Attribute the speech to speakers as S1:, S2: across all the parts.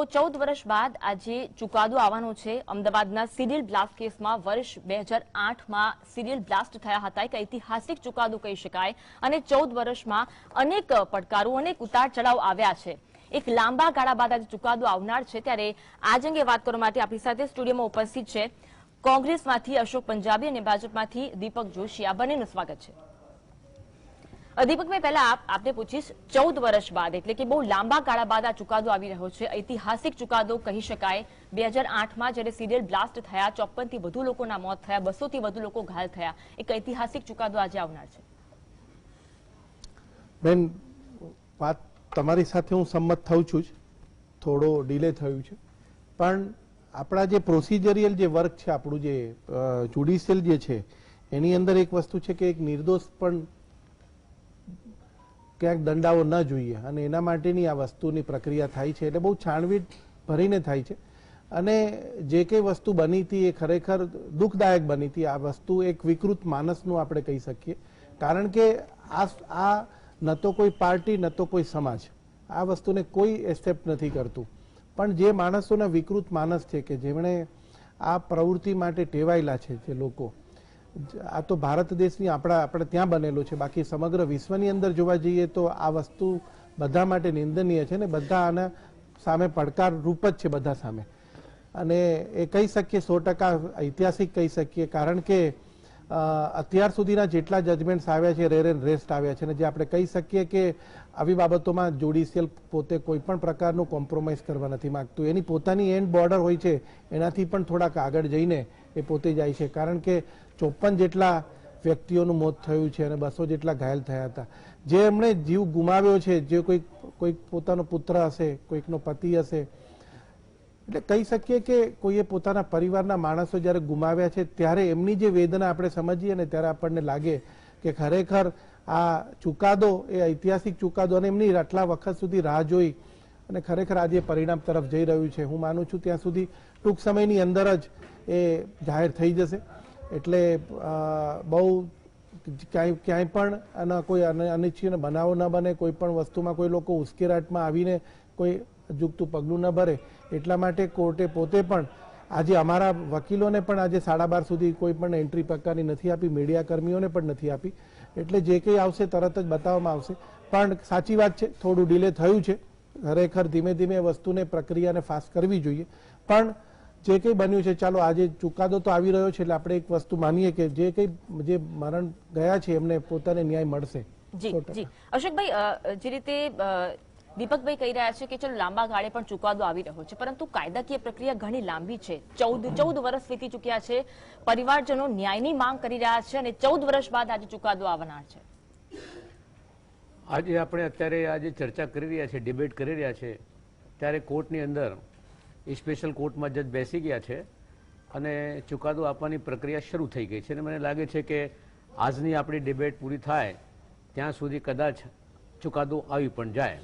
S1: 14 વર્ષ બાદ આજે ચુકાદો આવવાનો છે। અમદાવાદના સિરિયલ બ્લાસ્ટ કેસમાં વર્ષ 2008માં સિરિયલ બ્લાસ્ટ થયા હતા। એક ઐતિહાસિક ચુકાદો કહી શકાય અને 14 વર્ષમાં અનેક પડકારો અનેક ઉતાર ચઢાવ આવ્યા છે। એક લાંબા ગાળા બાદ આજે ચુકાદો આવનાર છે। ત્યારે આજ અંગે વાત કરવા માટે આપણી સાથે સ્ટુડિયોમાં ઉપસ્થિત છે કોંગ્રેસમાંથી અશોક પંજાબી અને ભાજપમાંથી દીપક જોશી। આ બંનેનું સ્વાગત છે। दीपक में पहला आपने पूछीश 14 वर्ष बाद એટલે કે બહુ લાંબા ગાળા બાદ આ ચુકાદો આવી રહ્યો છે। ઐતિહાસિક ચુકાદો કહી શકાય। 2008માં જ્યારે સિરિયલ બ્લાસ્ટ થયા 54 થી વધુ લોકોના મોત થયા, 200 થી વધુ લોકો ઘાયલ થયા। એક ઐતિહાસિક ચુકાદો આજે આવનાર છે।
S2: બેન, વાત તમારી સાથે હું સંમત થઉં છું। થોડો ડિલે થયું છે, પણ આપણા જે પ્રોસિજરિયલ જે વર્ક છે, આપણું જે જ્યુડિશિયલ જે છે, એની અંદર એક વસ્તુ છે કે એક નિર્દોષ પણ ક્યાંક દંડાવો ન જોઈએ અને એના માટેની આ વસ્તુની પ્રક્રિયા થાય છે। એટલે બહુ છાણવીટ ભરીને થાય છે અને જે કંઈ વસ્તુ બની હતી એ ખરેખર દુઃખદાયક બની હતી। આ વસ્તુ એક વિકૃત માનસનું આપણે કહી શકીએ, કારણ કે આ ન તો કોઈ પાર્ટી ન તો કોઈ સમાજ આ વસ્તુને કોઈ એક્સેપ્ટ નથી કરતું, પણ જે માણસોના વિકૃત માનસ છે કે જેમણે આ પ્રવૃત્તિ માટે ટેવાયેલા છે, જે લોકો, આ તો ભારત દેશની આપણે ત્યાં બનેલો છે, બાકી સમગ્ર વિશ્વની અંદર જોવા જઈએ તો આ વસ્તુ બધા માટે નિંદનીય છે ને બધા આના સામે પડકાર રૂપ જ છે બધા સામે। અને એ કહી શકીએ 100% ઐતિહાસિક કહી શકીએ, કારણ કે અત્યાર સુધીના જેટલા જજમેન્ટ્સ આવ્યા છે રેર એન્ડ રેસ્ટ આવ્યા છે ને જે આપણે કહી શકીએ કે આવી બાબતોમાં જ્યુડિશિયલ પોતે કોઈ પણ પ્રકારનું કોમ્પ્રોમાઇઝ કરવા નથી માંગતું। એની પોતાની એન્ડ બોર્ડર હોય છે, એનાથી પણ થોડાક આગળ જઈને એ પોતે જાય છે, કારણ કે 54 જેટલા વ્યક્તિઓનું મોત થયું છે અને 200 જેટલા ઘાયલ થયા હતા। જે એમણે જીવ ગુમાવ્યો છે, જે કોઈ પોતાનો પુત્ર હશે, કોઈકનો પતિ હશે, એટલે કહી શકીએ કે કોઈએ પોતાના પરિવારના માણસો જ્યારે ગુમાવ્યા છે ત્યારે એમની જે વેદના આપણે સમજીએ ને ત્યારે આપણને લાગે કે ખરેખર આ ચુકાદો એ ઐતિહાસિક ચુકાદો અને એમની આટલા વખત સુધી રાહ જોઈ અને ખરેખર આજે પરિણામ તરફ જઈ રહ્યું છે। હું માનું છું ત્યાં સુધી ટૂંક સમયની અંદર જ એ જાહેર થઈ જશે। એટલે બહુ ક્યાંય પણ આના કોઈ અનિચ્છનીય બનાવો ન બને, કોઈ પણ વસ્તુમાં કોઈ લોકો ઉશ્કેરાટમાં આવીને કોઈ અજુગતું પગલું ન ભરે, એટલા માટે કોર્ટે પોતે પણ આજે અમારા વકીલોને પણ આજે 12:30 સુધી કોઈ પણ એન્ટ્રી પ્રકારની નથી આપી, મીડિયા કર્મીઓને પણ નથી આપી। એટલે જે કંઈ આવશે તરત જ બતાવવામાં આવશે। પણ સાચી વાત છે, થોડું ડિલે થયું છે, ખરેખર ધીમે ધીમે વસ્તુને પ્રક્રિયાને ફાસ્ટ કરવી જોઈએ। પણ જે કંઈ બન્યું છે, ચાલો આજે ચુકાદો તો આવી રહ્યો છે, એટલે આપણે એક વસ્તુ માનીએ કે જે મરણ ગયા છે એમને પોતાને ન્યાય મળશે।
S1: જી જી અશોકભાઈ, જે રીતે દીપકભાઈ કહી રહ્યા છે કે ચલો લાંબા ગાળે પણ ચુકાદો આવી રહ્યો છે, પરંતુ કાયદાકીય પ્રક્રિયા ઘણી લાંબી છે। 14 વર્ષ વીતી ચૂક્યા છે, પરિવારજનો ન્યાયની માંગ કરી રહ્યા છે અને 14 વર્ષ બાદ આજે ચુકાદો આવનાર છે।
S3: આજે આપણે અત્યારે ચર્ચા કરી રહ્યા છે, ડિબેટ કરી રહ્યા છે, ત્યારે કોર્ટની અંદર સ્પેશિયલ કોર્ટમાં જજ બેસી ગયા છે અને ચુકાદો આપવાની પ્રક્રિયા શરૂ થઈ ગઈ છે અને મને લાગે છે કે આજની આપણી ડિબેટ પૂરી થાય ત્યાં સુધી કદાચ ચુકાદો આવી પણ જાય।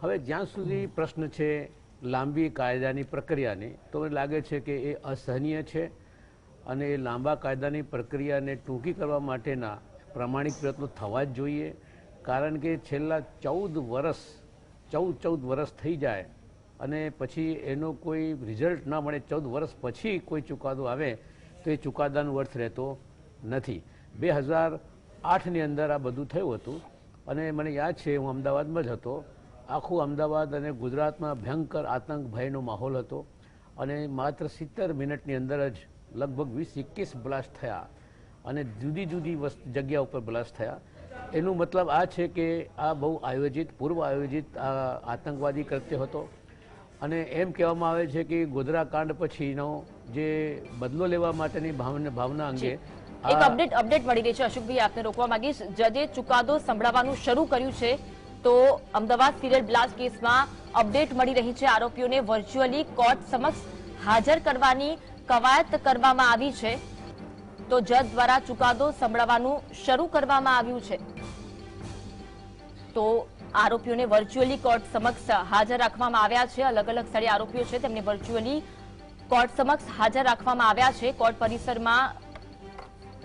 S3: હવે જ્યાં સુધી પ્રશ્ન છે લાંબી કાયદાની પ્રક્રિયાની, તો મને લાગે છે કે એ અસહનીય છે અને એ લાંબા કાયદાની પ્રક્રિયાને ટૂંકી કરવા માટેના પ્રામાણિક પ્રયત્નો થવા જ જોઈએ, કારણ કે છેલ્લા 14 વર્ષ થઈ જાય અને પછી એનો કોઈ રિઝલ્ટ ના મળે, 14 વર્ષ પછી કોઈ ચુકાદો આવે તો એ ચુકાદાનો અર્થ રહેતો નથી। 2008ની અંદર આ બધું થયું હતું અને મને યાદ છે હું અમદાવાદમાં જ હતો। આખું અમદાવાદ અને ગુજરાતમાં ભયંકર આતંક ભયનો માહોલ હતો અને માત્ર 70 મિનિટની અંદર જ લગભગ 20-21 બ્લાસ્ટ થયા અને જુદી જુદી જગ્યા ઉપર બ્લાસ્ટ થયા। એનું મતલબ આ છે કે આ બહુ આયોજિત, પૂર્વ આયોજિત આતંકવાદી કૃત્ય હતો અને એમ કહેવામાં આવે છે કે ગોધરા કાંડ પછીનો જે બદલો લેવા માટેની ભાવના અંગે
S1: એક અપડેટ મળી રહી છે। અશોકભાઈ, આપને રોકવા માંગીશ, જજે ચુકાદો સંભળાવવાનું શરૂ કર્યું છે, તો અમદાવાદ સિરિયલ બ્લાસ્ટ કેસમાં અપડેટ મળી રહી છે। આરોપીઓને વર્ચ્યુઅલી કોર્ટ સમક્ષ હાજર કરવાની કવાયત કરવામાં આવી છે, તો જજ દ્વારા ચુકાદો સંભળાવવાનું શરૂ કરવામાં આવ્યું છે। તો આરોપીઓને વર્ચ્યુઅલી કોર્ટ સમક્ષ હાજર રાખવામાં આવ્યા છે। અલગ અલગ સ્થળે આરોપીઓ છે તેમને વર્ચ્યુઅલી કોર્ટ સમક્ષ હાજર રાખવામાં આવ્યા છે। કોર્ટ પરિસરમાં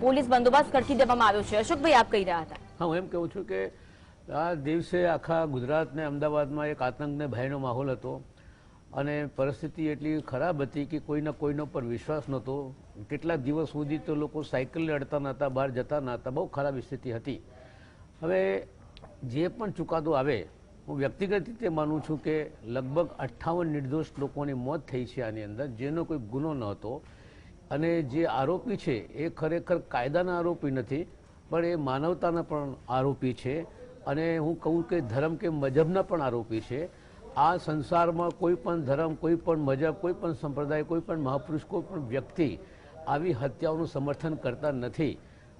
S1: પોલીસ બંદોબસ્ત ગોઠવી દેવામાં આવ્યો છે। અશોકભાઈ, આપ કહી રહ્યા હતા।
S3: હા, હું એમ કહું છું કે આ દિવસે આખા ગુજરાત ને અમદાવાદમાં એક આતંક ને ભયનો માહોલ હતો અને પરિસ્થિતિ એટલી ખરાબ હતી કે કોઈના કોઈનો પર વિશ્વાસ નહોતો. કેટલાક દિવસ સુધી તો લોકો સાયકલને અડતા નહોતા, બહાર જતા નહોતા. બહુ ખરાબ સ્થિતિ હતી. હવે જે પણ ચુકાદો આવે, હું વ્યક્તિગત રીતે માનું છું કે લગભગ 58 નિર્દોષ લોકોની મોત થઈ છે આની અંદર, જેનો કોઈ ગુનો ન હતો. અને જે આરોપી છે એ ખરેખર કાયદાના આરોપી નથી, પણ એ માનવતાના પણ આરોપી છે. અને હું કહું કે ધર્મ કે મજહબના પણ આરોપી છે. આ સંસારમાં કોઈ પણ ધર્મ, કોઈ પણ મજહબ, કોઈ પણ સંપ્રદાય, કોઈ પણ મહાપુરુષ, કોઈ પણ વ્યક્તિ આવી હત્યાઓનું સમર્થન કરતા નથી.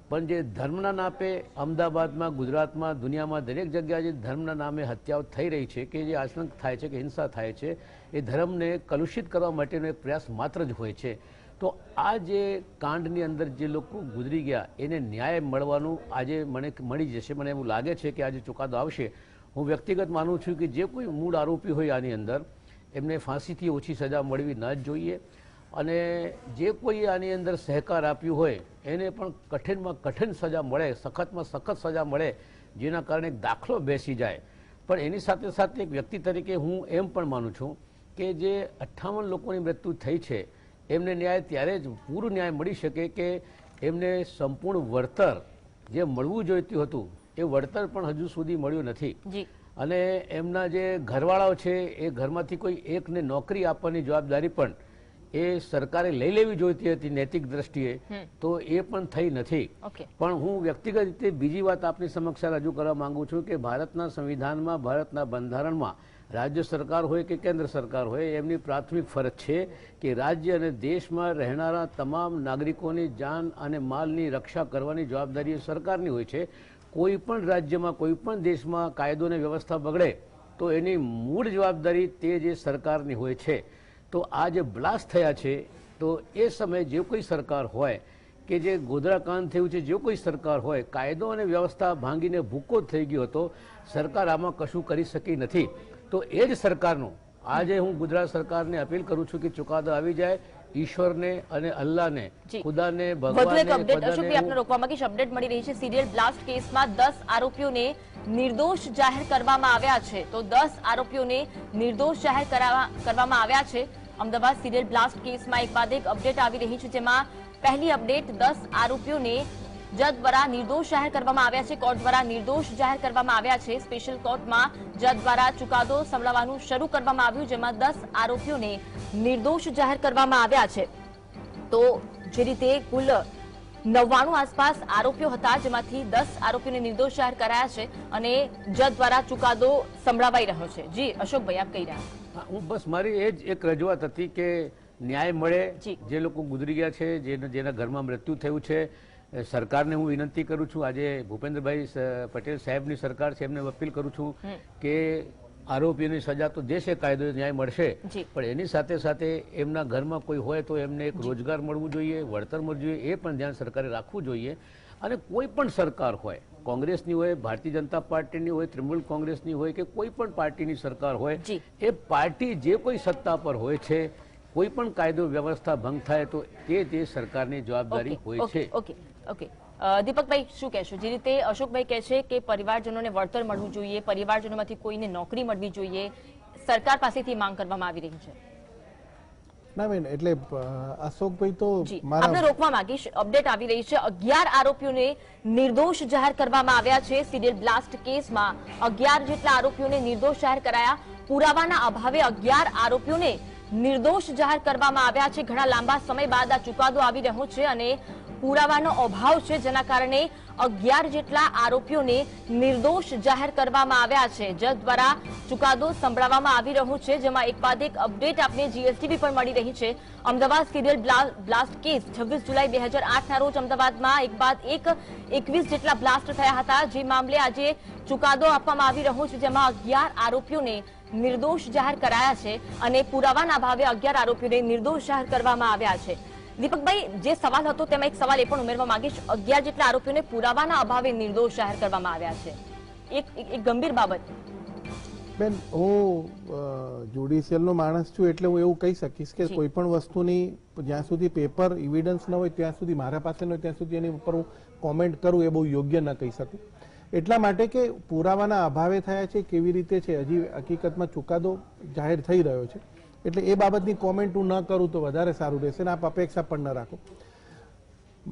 S3: પણ જે ધર્મના નામે અમદાવાદમાં, ગુજરાતમાં, દુનિયામાં દરેક જગ્યાએ જે ધર્મના નામે હત્યાઓ થઈ રહી છે, કે જે આતંક થાય છે, કે હિંસા થાય છે, એ ધર્મને કલુષિત કરવા માટેનો એક પ્રયાસ માત્ર જ હોય છે. તો આ જે કાંડની અંદર જે લોકો ગુજરી ગયા એને ન્યાય મળવાનું આજે મને મળી જશે. મને એવું લાગે છે કે આજે ચુકાદો આવશે. હું વ્યક્તિગત માનું છું કે જે કોઈ મૂળ આરોપી હોય આની અંદર એમને ફાંસીથી ઓછી સજા મળવી ન જ જોઈએ. અને જે કોઈ આની અંદર સહકાર આપ્યું હોય એને પણ કઠિનમાં કઠિન સજા મળે, સખતમાં સખત સજા મળે, જેના કારણે એક દાખલો બેસી જાય. પણ એની સાથે સાથે એક વ્યક્તિ તરીકે હું એમ પણ માનું છું કે જે 58 લોકોની મૃત્યુ થઈ છે એમને ન્યાય ત્યારે જ પૂરું ન્યાય મળી શકે કે એમને સંપૂર્ણ વળતર જે મળવું જોઈતું હતું એ વળતર પણ હજુ સુધી મળ્યું નથી. અને એમના જે ઘરવાળાઓ છે એ ઘરમાંથી કોઈ એકને નોકરી આપવાની જવાબદારી પણ એ સરકારે લઈ લેવી જોઈતી હતી નૈતિક દ્રષ્ટિએ, તો એ પણ થઈ નથી. પણ હું વ્યક્તિગત રીતે બીજી વાત આપની સમક્ષ રજૂ કરવા માંગુ છું કે ભારતના સંવિધાનમાં, ભારતના બંધારણમાં રાજ્ય સરકાર હોય કે કેન્દ્ર સરકાર હોય, એમની પ્રાથમિક ફરજ છે કે રાજ્ય અને દેશમાં રહેનારા તમામ નાગરિકોની જાન અને માલની રક્ષા કરવાની જવાબદારી સરકારની હોય છે. કોઈ પણ રાજ્યમાં, કોઈ પણ દેશમાં કાયદો અને વ્યવસ્થા બગડે તો એની મૂળ જવાબદારી તે જે સરકારની હોય છે. તો આ જે બ્લાસ્ટ થયા છે, તો એ સમયે જે કોઈ સરકાર હોય કે જે ગોધરાકાંડ થયું છે, જે કોઈ સરકાર હોય, કાયદો અને વ્યવસ્થા ભાંગીને ભૂકો થઈ ગયો હતો. સરકાર આમાં કશું કરી શકી નથી. તો એ જ સરકારનું આજે હું ગુજરાત સરકારને અપીલ કરું છું કે ચુકાદો આવી જાય. ઈશ્વરને અને અલ્લાહને, ખુદાને,
S1: ભગવાનને રોકવા માંગીશ. અપડેટ મળી રહી છે સિરિયલ બ્લાસ્ટ કેસમાં 10 આરોપીઓને નિર્દોષ જાહેર કરવામાં આવ્યા છે. તો 10 આરોપીઓને નિર્દોષ જાહેર કરવામાં આવ્યા છે. અમદાવાદ સિરિયલ બ્લાસ્ટ કેસમાં એક બાદ એક અપડેટ આવી રહી છે, જેમાં પહેલી અપડેટ 10 આરોપીઓને જજ દ્વારા નિર્દોષ જાહેર કરવામાં આવ્યા છે. કોર્ટ દ્વારા નિર્દોષ જાહેર કરવામાં આવ્યા છે. સ્પેશિયલ કોર્ટમાં જજ દ્વારા ચુકાદો સંભળાવવાનું શરૂ કરવામાં આવ્યું, જેમાં 10 આરોપીઓને નિર્દોષ જાહેર કરવામાં આવ્યા છે. તો જે રીતે કુલ 99 આસપાસ આરોપીઓ હતા, જેમાંથી 10 આરોપીઓને નિર્દોષ જાહેર કરાયા છે અને જજ દ્વારા ચુકાદો સંભળાવાઈ રહ્યો છે. જી અશોકભાઈ, આપ કહી રહ્યા.
S3: હું બસ મારી એ જ એક રજૂઆત હતી કે ન્યાય મળે. જે લોકો ગુજરી ગયા છે, જેના ઘરમાં મૃત્યુ થયું છે, સરકારને હું વિનંતી કરું છું, આજે ભૂપેન્દ્રભાઈ પટેલ સાહેબની સરકાર છે, એમને અપીલ કરું છું કે આરોપીઓની સજા તો દેશે, કાયદો ન્યાય મળશે, પણ એની સાથે સાથે એમના ઘરમાં કોઈ હોય તો એમને એક રોજગાર મળવું જોઈએ, વળતર મળવું જોઈએ, એ પણ ધ્યાન સરકારે રાખવું જોઈએ. અને કોઈ પણ સરકાર હોય, કોંગ્રેસની હોય, ભારતીય જનતા પાર્ટીની હોય, તૃણમૂલ કોંગ્રેસની હોય કે કોઈ પણ પાર્ટીની સરકાર હોય, એ પાર્ટી જે કોઈ સત્તા પર હોય છે, કોઈ પણ કાયદો વ્યવસ્થા ભંગ થાય તો તે સરકારની જવાબદારી હોય છે.
S1: ઓકે દીપકભાઈ, શું કહેશો? જે રીતે અશોકભાઈ કહે છે કે પરિવારજનોને વળતર મળવું જોઈએ, પરિવારજનોમાંથી કોઈને નોકરી મળવી જોઈએ, સરકાર પાસેથી માંગ કરવામાં આવી રહી છે.
S2: ના બેન, એટલે અશોકભાઈ તો
S1: આપણે રોકવા માંગીશ. અપડેટ આવી રહી છે, 11 આરોપીઓને નિર્દોષ જાહેર કરવામાં આવ્યા છે. સિરિયલ બ્લાસ્ટ કેસમાં 11 જેટલા આરોપીઓને નિર્દોષ જાહેર કરાયા. પુરાવાના અભાવે 11 આરોપીઓને નિર્દોષ જાહેર કરવામાં આવ્યા છે. ઘણા લાંબા સમય બાદ આ ચુકાદો આવી રહ્યો છે અને પુરાવાનો અભાવ છે, જેના કારણે 11 જેટલા આરોપીઓને નિર્દોષ જાહેર કરવામાં આવ્યા છે. જજ દ્વારા ચુકાદો સંભળાવવામાં આવી રહ્યો છે, જેમાં એક બાદ એક અપડેટ આપને જીએસટીવી પર મળી રહી છે. અમદાવાદ સિરિયલ બ્લાસ્ટ કેસ 26 જુલાઈ 2008ના રોજ અમદાવાદમાં એક બાદ એક 21 જેટલા બ્લાસ્ટ થયા હતા, જે મામલે આજે ચુકાદો આપવામાં આવી રહ્યો છે, જેમાં 11 આરોપીઓને નિર્દોષ જાહેર કરાયા છે અને પુરાવાના અભાવે 11 આરોપીઓને નિર્દોષ જાહેર કરવામાં આવ્યા છે. દીપકભાઈ, જે સવાલ હતો તેમાં એક સવાલ એ પણ ઉમેરવા માંગીશ, 11 જેટલા આરોપીઓને પુરાવાના અભાવે નિર્દોષ જાહેર કરવામાં આવ્યા છે. એક ગંભીર બાબત.
S2: બેન, હું જ્યુડિશિયલનો માણસ છું એટલે હું એવું કહી શકીશ કે કોઈ પણ વસ્તુની જ્યાં સુધી પેપર એવિડન્સ ન હોય ત્યાં સુધી, મારા પાસે ન હોય ત્યાં સુધી એની ઉપર હું કોમેન્ટ કરું એ બહુ યોગ્ય ન કહી શકું. એટલા માટે કે પુરાવાના અભાવે થયા છે, કેવી રીતે છે, હજી હકીકતમાં ચુકાદો જાહેર થઈ રહ્યો છે એટલે એ બાબતની કોમેન્ટ હું ન કરું તો વધારે સારું રહેશે ને આપ અપેક્ષા પણ ન રાખો.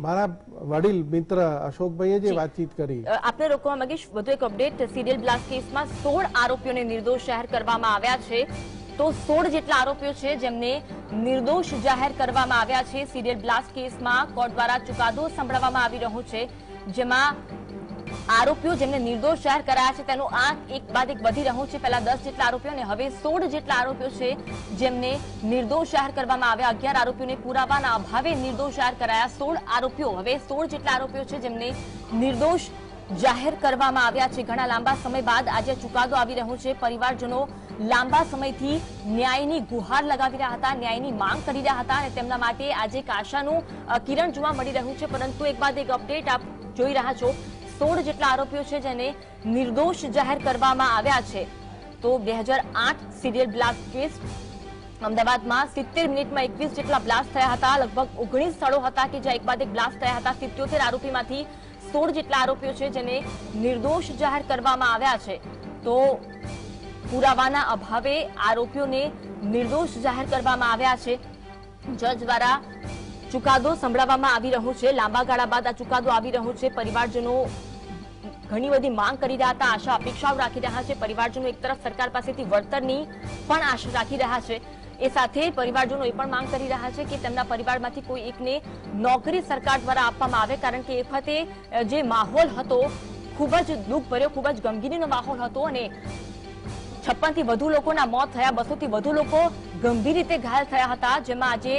S2: મારા વડીલ મિત્ર અશોકભાઈએ જે વાતચીત કરી,
S1: આપને રોકવા માંગીશ વધુ એક અપડેટ. સિરિયલ બ્લાસ્ટ કેસમાં 16 આરોપીઓને નિર્દોષ જાહેર કરવામાં આવ્યા છે. તો 16 જેટલા આરોપીઓ છે જેમને નિર્દોષ જાહેર કરવામાં આવ્યા છે. સિરિયલ બ્લાસ્ટ કેસમાં કોર્ટ દ્વારા ચુકાદો સંભળાવવામાં આવી રહ્યો છે, જેમાં આરોપીઓ જેમને નિર્દોષ જાહેર કરાયા છે તેનો આંક એક બાદ એક વધી રહ્યો છે. પહેલા 10 જેટલા આરોપીઓ અને હવે 16 જેટલા આરોપીઓ છે જેમને નિર્દોષ જાહેર કરવામાં આવ્યા. 11 આરોપીઓને પુરાવાના અભાવે નિર્દોષ જાહેર કરાયા. 16 આરોપીઓ હવે 16 જેટલા આરોપીઓ છે જેમને નિર્દોષ જાહેર કરવામાં આવ્યા છે. ઘણા લાંબા સમય બાદ આજે ચુકાદો આવી રહ્યો છે. પરિવારજનો લાંબા સમયથી ન્યાયની ગુહાર લગાવી રહ્યા હતા, ન્યાયની માંગ કરી રહ્યા હતા અને તેમના માટે આજે એક આશાનું કિરણ જોવા મળી રહ્યું છે. પરંતુ એક બાદ એક અપડેટ આપ જોઈ રહ્યા છો. 16 જેટલા આરોપીઓ છે જેને નિર્દોષ જાહેર કરવામાં આવ્યા છે. તો 2008 સિરિયલ બ્લાસ્ટ કેસ અમદાવાદમાં 70 મિનિટમાં 21 જેટલા બ્લાસ્ટ થયા હતા. લગભગ 19 સ્થળો હતા કે જ્યાં એક બાદ એક બ્લાસ્ટ થયા હતા. 77 આરોપીમાંથી 16 જેટલા આરોપીઓ છે જેને નિર્દોષ જાહેર કરવામાં આવ્યા છે. તો પુરાવાના અભાવે આરોપીઓને નિર્દોષ જાહેર કરવામાં આવ્યા છે. જજ દ્વારા ચુકાદો સંભળાવવામાં આવી રહ્યો છે. લાંબા ગાળા બાદ આ ચુકાદો આવી રહ્યો છે. પરિવારજનો ઘણી બધી માંગ કરી રહ્યા હતા, આશા અપેક્ષાઓ રાખી રહ્યા છે. પરિવારજનો એક તરફ સરકાર પાસેથી વળતરની પણ આશા રાખી રહ્યા છે. એ સાથે પરિવારજનો એ પણ માંગ કરી રહ્યા છે કે તેમના પરિવારમાંથી કોઈ એકને નોકરી સરકાર દ્વારા આપવામાં આવે, કારણ કે એ વખતે જે માહોલ હતો ખૂબ જ દુઃખભર્યો, ખૂબ જ ગમગીનીનો માહોલ હતો અને 56 થી વધુ લોકોના મોત થયા, 200 થી વધુ લોકો ગંભીર રીતે ઘાયલ થયા હતા. જેમાં આજે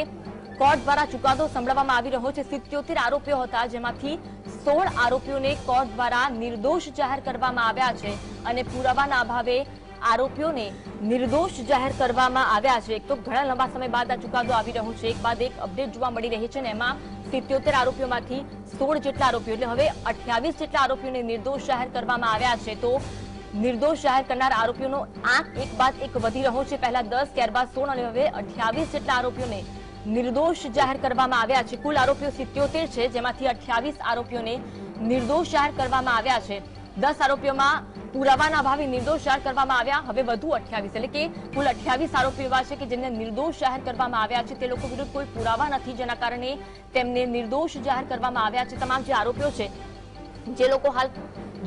S1: કોર્ટ દ્વારા ચુકાદો સંભળાવવામાં આવી રહ્યો છે. 77 આરોપીઓ હતા જેમાંથી 16 આરોપીઓને કોર્ટ દ્વારા નિર્દોષ જાહેર કરવામાં આવ્યા છે અને પુરાવાના અભાવે આરોપીઓને નિર્દોષ જાહેર કરવામાં આવ્યા છે. એક તો ઘણા લાંબા સમય બાદ આ ચુકાદો આવી રહ્યો છે. એક બાદ એક અપડેટ જોવા મળી રહી છે અને એમાં 77 આરોપીઓમાંથી 16 જેટલા આરોપીઓ એટલે હવે 28 જેટલા આરોપીઓને નિર્દોષ જાહેર કરવામાં આવ્યા છે. તો નિર્દોષ જાહેર કરનાર આરોપીઓનો આંક એક બાદ એક વધી રહ્યો છે. પહેલા 10, ત્યારબાદ 16 અને હવે 28 જેટલા આરોપીઓને નિર્દોષ જાહેર કરવામાં આવ્યા છે. કુલ આરોપીઓ 77 છે જેમાંથી 28 આરોપીઓને નિર્દોષ જાહેર કરવામાં આવ્યા છે. 10 આરોપીઓમાં પુરાવાના અભાવે નિર્દોષ જાહેર કરવામાં આવ્યા. હવે વધુ 28 એટલે કે કુલ 28 આરોપીઓ એવા છે કે જેમને નિર્દોષ જાહેર કરવામાં આવ્યા છે. તે લોકો વિરુદ્ધ કોઈ પુરાવા નથી જેના કારણે તેમને નિર્દોષ જાહેર કરવામાં આવ્યા છે. તમામ જે આરોપીઓ છે, જે લોકો હાલ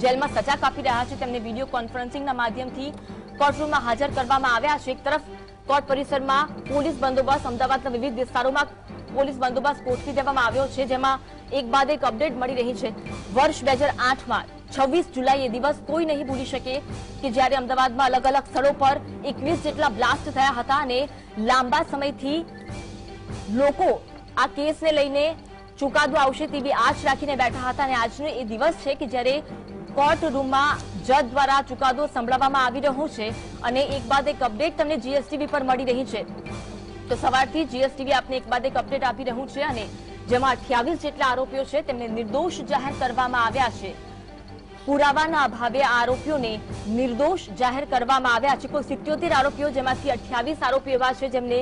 S1: જેલમાં સજા કાપી રહ્યા છે, તેમને વિડીયો કોન્ફરન્સિંગના માધ્યમથી કોર્ટરૂમમાં હાજર કરવામાં આવ્યા છે. એક તરફ કોર્ટ પરિસરમાં પોલીસ બંદોબસ્ત, અમદાવાદના વિવિધ વિસ્તારોમાં પોલીસ બંદોબસ્ત ગોઠવી દેવામાં આવ્યો છે, જેમાં એક બાદ એક અપડેટ મળી રહી છે. વર્ષ 2008માં 26 જુલાઈ એ દિવસ કોઈ નહીં ભૂલી શકે કે જ્યારે અમદાવાદમાં અલગ અલગ સ્થળો પર 21 જેટલા બ્લાસ્ટ થયા હતા અને લાંબા સમયથી લોકો આ કેસને લઈને ચુકાદો આવશે તેવી આશ રાખીને બેઠા હતા અને આજનો એ દિવસ છે કે જ્યારે કોર્ટ રૂમમાં જજ દ્વારા ચુકાદો સંભળાવવામાં આવી રહ્યો છે અને એક બાદ એક અપડેટ તમને જીએસટીવી પર મળી રહી છે. તો સવારથી જીએસટીવી આપને એક બાદ એક અપડેટ આપી રહ્યું છે અને જેમાં 28 જેટલા આરોપીઓ છે તેમને નિર્દોષ જાહેર કરવામાં આવ્યા છે. પુરાવાના અભાવે આરોપીઓને નિર્દોષ જાહેર કરવામાં આવ્યા છે. કુલ 77 આરોપીઓ જેમાંથી 28 આરોપીઓ એવા છે જેમને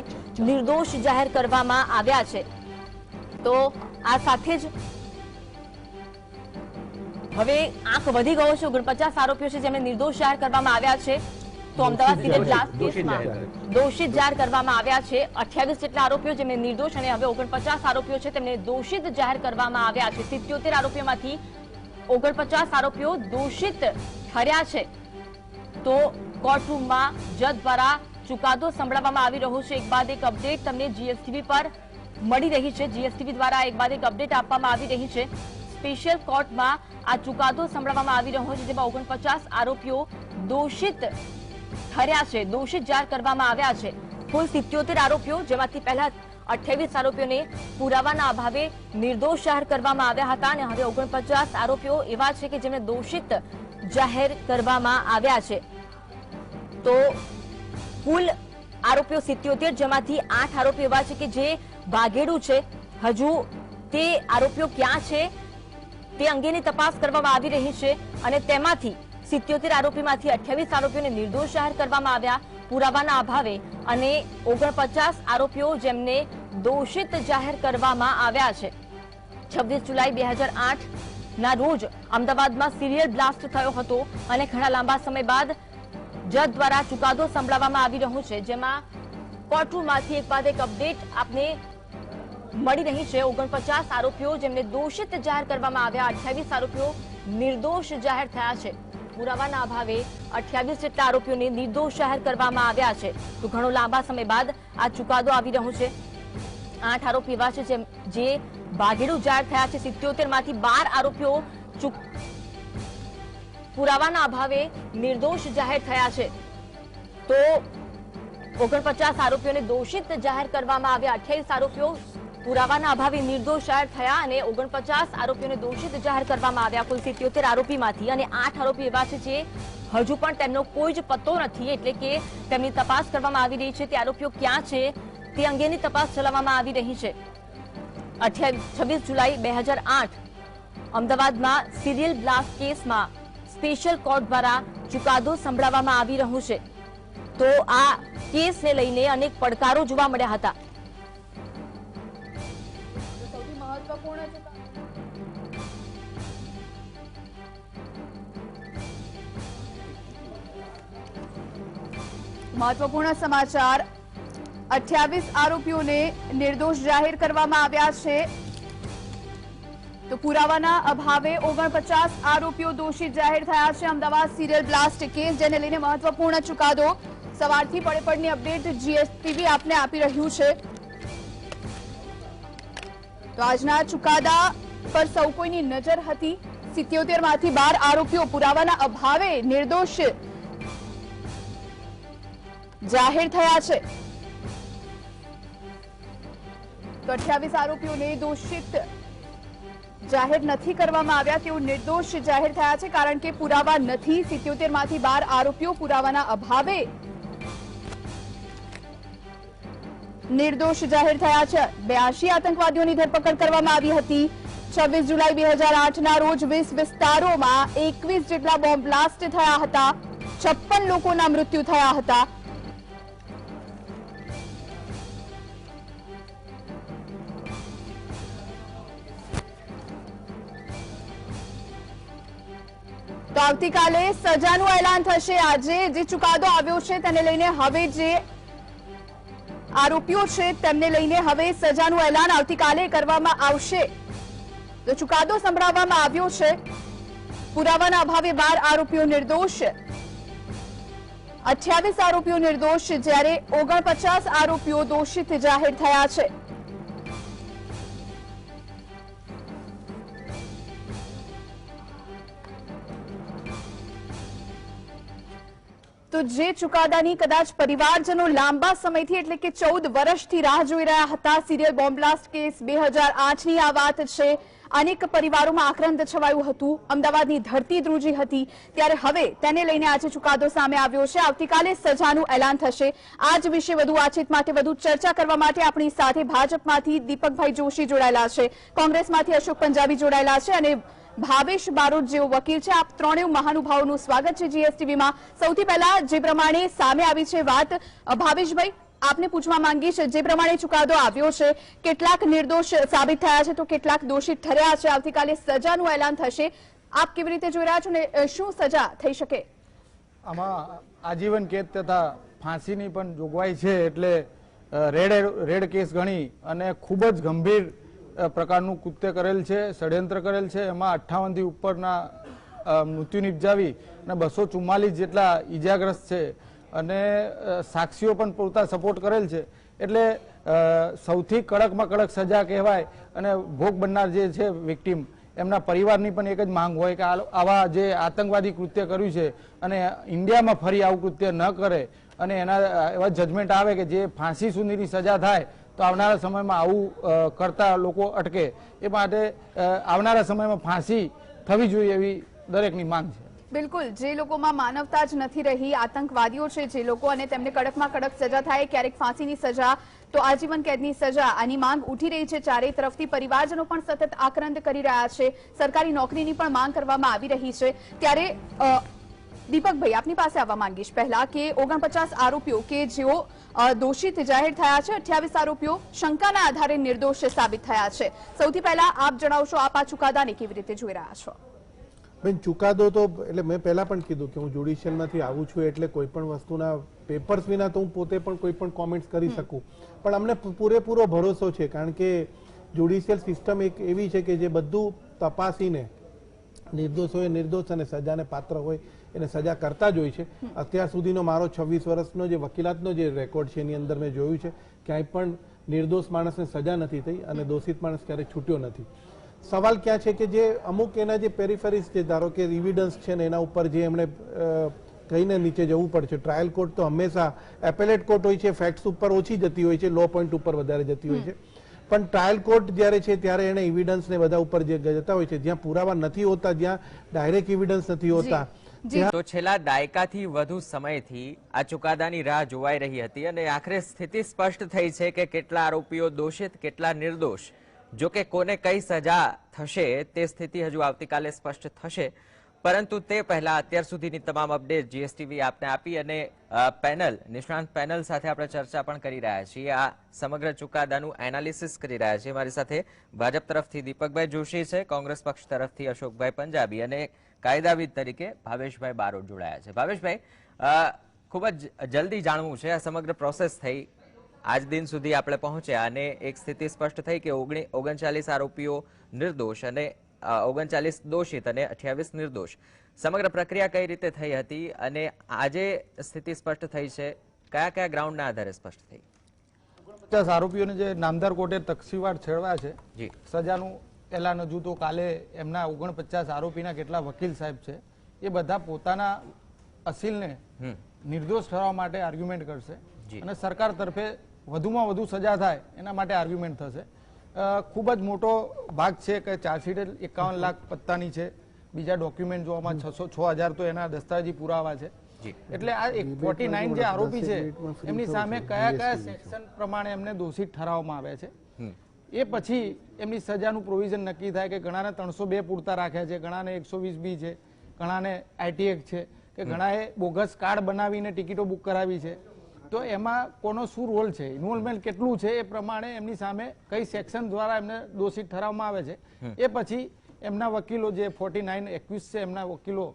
S1: નિર્દોષ જાહેર કરવામાં આવ્યા છે. તો આ સાથે જ હવે આંક વધી ગયો છે. 49 આરોપીઓ છે જેમને નિર્દોષ જાહેર કરવામાં આવ્યા છે. તો અમદાવાદ સિરિયલ બ્લાસ્ટ કેસમાં દોષિત જાહેર કરવામાં આવ્યા છે. 28 જેટલા આરોપીઓ જેમને નિર્દોષ અને હવે 49 આરોપીઓ છે તેમને દોષિત જાહેર કરવામાં આવ્યા છે. 77 આરોપીઓમાંથી 49 આરોપીઓ દોષિત ઠર્યા છે. તો કોર્ટરૂમમાં જજ દ્વારા ચુકાદો સંભળાવવામાં આવી રહ્યો છે. એક બાદ એક અપડેટ તમને જીએસટીવી પર મળી રહી છે. જીએસટીવી દ્વારા એક બાદ એક અપડેટ આપવામાં આવી રહી છે. સ્પેશિયલ કોર્ટમાં આ ચુકાદો સંભળાવવામાં આવી રહ્યો છે, જેમાં 49 આરોપીઓ દોષિત ઠર્યા છે, દોષિત જાહેર કરવામાં આવ્યા છે. કુલ 77 આરોપીઓ જેમાંથી પહેલા 28 આરોપીઓને પુરાવાના અભાવે નિર્દોષ જાહેર કરવામાં આવ્યા હતા અને હવે 49 આરોપીઓ એવા છે કે જેમને દોષિત જાહેર કરવામાં આવ્યા છે. તો કુલ આરોપીઓ 77 જેમાંથી 8 આરોપીઓ એવા છે કે જે ભાગેડુ છે. હજુ તે આરોપીઓ ક્યાં છે તે અંગેની તપાસ કરવામાં આવી રહી છે અને તેમાંથી 77 આરોપીમાંથી 28 આરોપીઓને નિર્દોષ જાહેર કરવામાં આવ્યા પુરાવાના અભાવે અને 49 આરોપીઓ જેમને દોષિત જાહેર કરવામાં આવ્યા છે. 26 જુલાઈ 2008 ના રોજ અમદાવાદમાં સિરિયલ બ્લાસ્ટ થયો હતો અને ઘણા લાંબા સમય બાદ જજ દ્વારા ચુકાદો સંભળાવવામાં આવી રહ્યો છે, જેમાં કોર્ટરૂમમાંથી એક બાદ એક અપડેટ આપને મળી રહી છે। 49 આરોપીઓ જેમને દોષિત જાહેર કરવામાં આવ્યા, 28 આરોપીઓ નિર્દોષ જાહેર થયા છે। પુરાવાના અભાવે 28 જેટલા આરોપીઓને નિર્દોષ જાહેર કરવામાં આવ્યા છે। તો ઘણો લાંબા સમય બાદ આ ચુકાદો આવી રહ્યો છે। 8 આરોપી એવા છે જે ભાગેડુ જાહેર થયા છે। 77 માંથી 12 આરોપીઓ પુરાવાના અભાવે નિર્દોષ જાહેર થયા છે। તો 49 આરોપીઓને દોષિત જાહેર કરવામાં આવ્યા, 28 આરોપીઓ પુરાવાના અભાવે નિર્દોષ જાહેર થયા અને 49 આરોપીઓને દોષિત જાહેર કરવામાં આવ્યા। કુલ 77 આરોપીમાંથી અને 8 આરોપી એવા છે જે હજુ પણ તેમનો કોઈ જ પત્તો નથી, એટલે કે તેમની તપાસ કરવામાં આવી રહી છે। તે આરોપીઓ ક્યાં છે તે અંગેની તપાસ ચલાવવામાં આવી રહી છે। 26 જુલાઈ 2008 અમદાવાદમાં સિરિયલ બ્લાસ્ટ કેસમાં સ્પેશિયલ કોર્ટ દ્વારા ચુકાદો સંભળાવવામાં આવી રહ્યો છે। તો આ કેસને લઈને અનેક પડકારો જોવા મળ્યા હતા।
S4: મહત્વપૂર્ણ સમાચાર, 28 આરોપીઓને નિર્દોષ જાહેર કરવામાં આવ્યા છે। તો પુરાવાના અભાવે 49 આરોપીઓ દોષિત જાહેર થયા છે। અમદાવાદ સિરિયલ બ્લાસ્ટ કેસ જેને લઈને મહત્વપૂર્ણ ચુકાદો, સવારથી પડે અપડેટ જીએસટીવી આપને આપી રહ્યું છે। તો આજના ચુકાદા પર સૌ કોઈની નજર હતી। 77 માંથી 12 આરોપીઓ પુરાવાના અભાવે નિર્દોષ જાહેર થયા છે। તો 28 આરોપીઓને દોષિત જાહેર નથી કરવામાં આવ્યા, તેઓ નિર્દોષ જાહેર થયા છે કારણ કે પુરાવા નથી। 77 માંથી 12 આરોપીઓ પુરાવાના અભાવે નિર્દોષ જાહેર થયા છે। 82 આતંકવાદીઓની ધરપકડ કરવામાં આવી હતી। 26 જુલાઈ 2008 ના રોજ 20 વિસ્તારોમાં 21 જેટલા બોમ્બ બ્લાસ્ટ થયા હતા। 56 લોકોના મૃત્યુ થયા હતા। તો આવતીકાલે સજાનું એલાન થશે। આજે જે ચુકાદો આવ્યો છે તેને લઈને હવે જે આરોપીઓ છે તેમને લઈને હવે સજાનું એલાન આવતીકાલે કરવામાં આવશે। તો ચુકાદો સંભળાવવામાં આવ્યો છે। પુરાવાના અભાવે 12 આરોપીઓ નિર્દોષ, 28 આરોપીઓ નિર્દોષ, જ્યારે 49 આરોપીઓ દોષિત જાહેર થયા છે। તો જે ચુકાદાની કદાચ પરિવારજનો લાંબા સમયથી એટલે કે 14 વર્ષથી રાહ જોઈ રહ્યા હતા। સિરિયલ બોમ્બ બ્લાસ્ટ કેસ 2008ની આ વાત છે। અનેક પરિવારોમાં આક્રંદ છવાયું હતું, અમદાવાદની ધરતી ધ્રુજી હતી, ત્યારે હવે તેને લઈને આજે ચુકાદો સામે આવ્યો છે। આવતીકાલે સજાનું એલાન થશે। આજ વિશે વધુ વાતચીત માટે, વધુ ચર્ચા કરવા માટે આપણી સાથે ભાજપમાંથી દીપકભાઈ જોશી જોડાયેલા છે, કોંગ્રેસમાંથી અશોક પંજાબી જોડાયેલા છે અને ભાવેશ બારોટ જેવો વકીલ છે। આપ ત્રણેય મહાનુભાવોનું સ્વાગત છે જીએસટીવીમાં। સૌથી પહેલા જે પ્રમાણે સામે આવી છે વાત, ભાવેશભાઈ આપને પૂછવા માંગીશ, જે પ્રમાણે ચુકાદો આવ્યો છે, કેટલાક નિર્દોષ સાબિત થયા છે તો કેટલાક દોષિત ઠર્યા છે। આવતીકાલે સજાનું એલાન થશે, આપ કેવી રીતે જોઈ રહ્યા છો ને શું સજા થઈ શકે?
S5: આમાં આજીવન કેદ તથા ફાંસીની પણ જોગવાઈ છે, એટલે રેડ કેસ ગણી અને ખૂબ જ ગંભીર પ્રકારનું કૃત્ય કરેલ છે, ષડયંત્ર કરેલ છે। એમાં 58 થી ઉપરના મૃત્યુ નિપજાવી અને 244 જેટલા ઈજાગ્રસ્ત છે અને સાક્ષીઓ પણ પૂરતા સપોર્ટ કરેલ છે। એટલે સૌથી કડકમાં કડક સજા કહેવાય અને ભોગ બનનાર જે છે વિક્ટીમ, એમના પરિવારની પણ એક જ માંગ હોય કે આવા જે આતંકવાદી કૃત્ય કર્યું છે અને ઇન્ડિયામાં ફરી આવું કૃત્ય ન કરે અને એના એવા જજમેન્ટ આવે કે જે ફાંસી સુધીની સજા થાય, તો આવનારા સમયમાં આવું કરતા લોકો અટકે, એ માટે આવનારા સમયમાં ફાંસી થવી જોઈએ એવી દરેકની માંગ છે।
S4: બિલકુલ, જે લોકોમાં માનવતા જ નથી રહી, આતંકવાદીઓ છે જે લોકો, અને તેમને કડકમાં કડક સજા થાય, ક્યારેક ફાંસીની સજા તો આજીવન કેદની સજા, આની માંગ ઉઠી રહી છે ચારે તરફથી। પરિવારજનો પણ સતત આક્રંદ કરી રહ્યા છે, સરકારી નોકરીની પણ માંગ કરવામાં આવી રહી છે। ત્યારે દીપકભાઈ આપની પાસે આવવા માંગીશ પહેલા કે 49 આરોપીઓ કે જેઓ દોષિત જાહેર થયા છે, 28 આરોપીઓ શંકાના આધારે નિર્દોષ સાબિત થયા છે। સૌથી પહેલા આપ જણાવશો, આપ આ ચુકાદાને કેવી રીતે જોઈ રહ્યા છો?
S2: બેન ચુકાદો તો એટલે મેં પહેલા પણ કીધું કે હું જ્યુડિશિયલમાંથી આવું છું એટલે કોઈ પણ વસ્તુના પેપર્સ વિના તો હું પોતે પણ કોઈ પણ કોમેન્ટ્સ કરી શકું, પણ અમને પૂરેપૂરો ભરોસો છે કારણ કે જ્યુડિશિયલ સિસ્ટમ એક એવી છે કે જે બધું તપાસીને નિર્દોષ હોય નિર્દોષ અને સજાને પાત્ર હોય એને સજા કરતા જ હોય છે. અત્યાર સુધીનો મારો 26 વર્ષનો જે વકીલાતનો જે રેકોર્ડ છે એની અંદર મેં જોયું છે ક્યાંય પણ નિર્દોષ માણસને સજા નથી થઈ અને દોષિત માણસ ક્યારેય છૂટ્યો નથી. સવાલ ક્યાં છે કે જે અમુક એના જે પેરિફેરીસ છે, ધારો કે એવિડન્સ છે ને એના ઉપર જે એમણે કહીને નીચે જવું પડશે. ટ્રાયલ કોર્ટ તો હંમેશા એપેલેટ કોર્ટ હોય છે, ફેક્ટ્સ ઉપર ઓછી જતી હોય છે, લો પોઈન્ટ ઉપર વધારે જતી હોય છે, પણ ટ્રાયલ કોર્ટ જ્યારે છે ત્યારે એને એવિડન્સ ને બધા ઉપર જે જતા હોય છે, જ્યાં પુરાવા નથી હોતા, જ્યાં ડાયરેક્ટ એવિડન્સ નથી હોતા.
S6: તો છેલ્લા દાયકાથી વધુ સમયથી આ ચુકાદાની રાહ જોવાઈ રહી હતી અને આખરે સ્થિતિ સ્પષ્ટ થઈ છે કે કેટલા આરોપીઓ દોષિત કેટલા નિર્દોષ. જો કે કોને કઈ સજા થશે તે સ્થિતિ હજુ આવતીકાલે સ્પષ્ટ થશે, પરંતુ તે પહેલા અત્યાર સુધીની તમામ અપડેટ જીએસટીવી આપને આપી અને પેનલ નિષ્ણાંત પેનલ સાથે આપણે ચર્ચા પણ કરી રહ્યા છીએ. આ સમગ્ર ચુકાદાનું એનાલિસિસ કરી રહ્યા છીએ. મારી સાથે ભાજપ તરફથી દીપકભાઈ જોશી છે, કોંગ્રેસ પક્ષ તરફથી અશોકભાઈ પંજાબી અને કાયદાવિદ તરીકે ભાવેશભાઈ બારોટ જોડાયા છે. ભાવેશભાઈ, ખૂબ જ જલ્દી જાણવું છે આ સમગ્ર પ્રોસેસ થઈ, આજ દિન સુધી આપણે પહોંચ્યા અને એક સ્થિતિ સ્પષ્ટ થઈ કે 39 આરોપીઓ નિર્દોષ અને 39 દોષિત અને 28 નિર્દોષ. સમગ્ર પ્રક્રિયા કઈ રીતે થઈ હતી અને આજે સ્થિતિ સ્પષ્ટ થઈ છે, કયા કયા ગ્રાઉન્ડના આધારે સ્પષ્ટ થઈ?
S5: 49 આરોપીઓને જે નામદાર કોર્ટે તકસીરવાર છેડવા છે,
S6: જી,
S5: સજાનું એલાન હજુ તો કાલે એમના 49 આરોપીના કેટલા વકીલ સાહેબ છે એ બધા પોતાના અસીલને નિર્દોષ ઠરાવવા માટે આર્ગ્યુમેન્ટ કરશે અને સરકાર તરફે વધુમાં વધુ સજા થાય એના માટે આર્ગ્યુમેન્ટ થશે. ખૂબ જ મોટો ભાગ છે કે ચાર્જશીટ 51 લાખ પત્તાની છે, બીજા ડોક્યુમેન્ટ જોવામાં 6,000 તો એના દસ્તાવેજી પુરાવા છે. એટલે આ 49 જે આરોપી છે એમની સામે કયા કયા સેક્શન પ્રમાણે એમને દોષિત ઠરાવવામાં આવ્યા છે, એ પછી એમની સજાનું પ્રોવિઝન નક્કી થાય કે ઘણાને 302 પૂરતા રાખ્યા છે, ઘણાને 120 બી છે, ઘણાને આઈટી એક્ટ છે, કે ઘણાએ બોગસ કાર્ડ બનાવીને ટિકિટો બુક કરાવી છે. તો એમાં કોનો શું રોલ છે, ઇન્વોલ્વમેન્ટ કેટલું છે, એ પ્રમાણે એમની સામે કઈ સેક્શન દ્વારા એમને દોષિત ઠરાવવામાં આવે છે. એ પછી એમના વકીલો જે 49 એક્યુઝ છે એમના વકીલો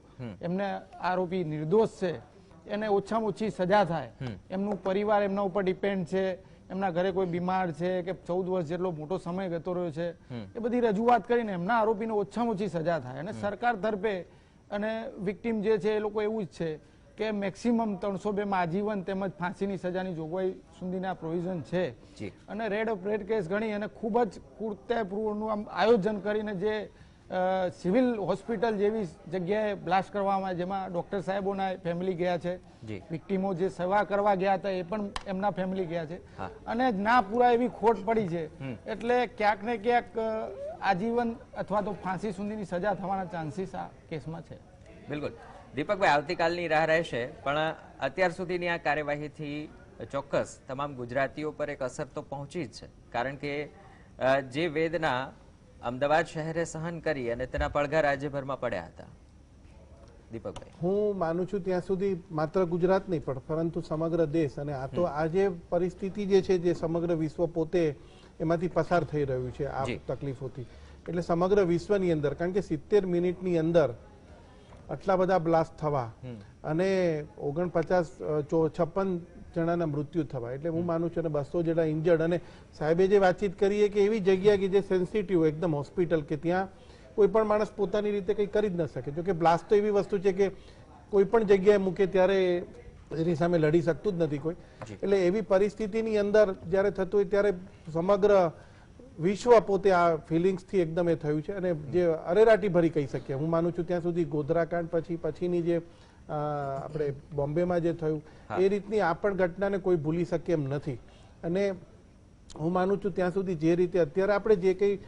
S5: એમને આરોપી નિર્દોષ છે એને ઓછામાં ઓછી સજા થાય, એમનું પરિવાર એમના ઉપર ડિપેન્ડ છે, એમના ઘરે કોઈ બીમાર છે કે 14 વર્ષ જેટલો મોટો સમય જતો રહ્યો છે, એ બધી રજૂઆત કરીને એમના આરોપીને ઓછામાં ઓછી સજા થાય. અને સરકાર તરફે અને વિક્ટીમ જે છે એ લોકો એવું જ છે કે મેક્સિમમ 302 માં આજીવન તેમજ ફાંસીની સજાની જોગવાઈ સુધીના પ્રોવિઝન છે. અને રેડ ઓફ રેડ કેસ ગણી અને ખૂબ જ કૃત્યપૂર્વકનું આમ આયોજન કરીને જે સિવિલ હોસ્પિટલ જેવી જગ્યાએ બ્લાસ્ટ કરવામાં, જેમાં ડોક્ટર સાહેબોના ફેમિલી ગયા છે, વિક્ટીમો જે સેવા કરવા ગયા હતા એ પણ એમના ફેમિલી ગયા છે, અને ના પૂરા એવી ખોટ પડી છે. એટલે ક્યાંક ને ક્યાંક આજીવન અથવા તો ફાંસી સુધીની સજા થવાના ચાન્સીસ આ કેસમાં છે.
S6: બિલકુલ દીપકભાઈ, આવતીકાલની રાહ રહેશે, પણ અત્યાર સુધીની આ કાર્યવાહીથી ચોક્કસ તમામ ગુજરાતીઓ પર એક અસર તો પહોંચી જ છે, કારણ કે જે વેદના અમદાવાદ શહેરે સહન કરી અને તેના પડઘા રાજ્યભરમાં પડ્યા હતા. દીપકભાઈ,
S2: હું માનું છું ત્યાં સુધી માત્ર ગુજરાત નહીં પણ પરંતુ સમગ્ર દેશ, અને આ તો આ જે પરિસ્થિતિ જે છે જે સમગ્ર વિશ્વ પોતે એમાંથી પસાર થઈ રહ્યું છે આ તકલીફોથી, એટલે સમગ્ર વિશ્વની અંદર, કારણ કે 70 મિનિટની અંદર આટલા બધા બ્લાસ્ટ થવા અને 56 જણાના મૃત્યુ થવા, એટલે હું માનું છું 200 જેટલા ઇન્જર્ડ. અને સાહેબે જે વાતચીત કરી કે એવી જગ્યા કે જે સેન્સિટિવ એકદમ હોસ્પિટલ, કે ત્યાં કોઈ પણ માણસ પોતાની રીતે કંઈ કરી જ ન શકે. જો કે બ્લાસ્ટ તો એવી વસ્તુ છે કે કોઈ પણ જગ્યાએ મૂકે ત્યારે એની સામે લડી શકતું જ નથી કોઈ. એટલે એવી પરિસ્થિતિની અંદર જ્યારે થતું હોય ત્યારે સમગ્ર વિશ્વ પોતે આ ફિલિંગ્સથી એકદમ એ થયું છે. અને જે અરેરાટી ભરી કહી શકીએ, હું માનું છું ત્યાં સુધી ગોધરાકાંડ પછીની જે આપણે બોમ્બેમાં જે થયું એ રીતની આ પણ ઘટનાને કોઈ ભૂલી શકે એમ નથી. અને હું માનું છું ત્યાં સુધી જે રીતે અત્યારે આપણે જે કંઈ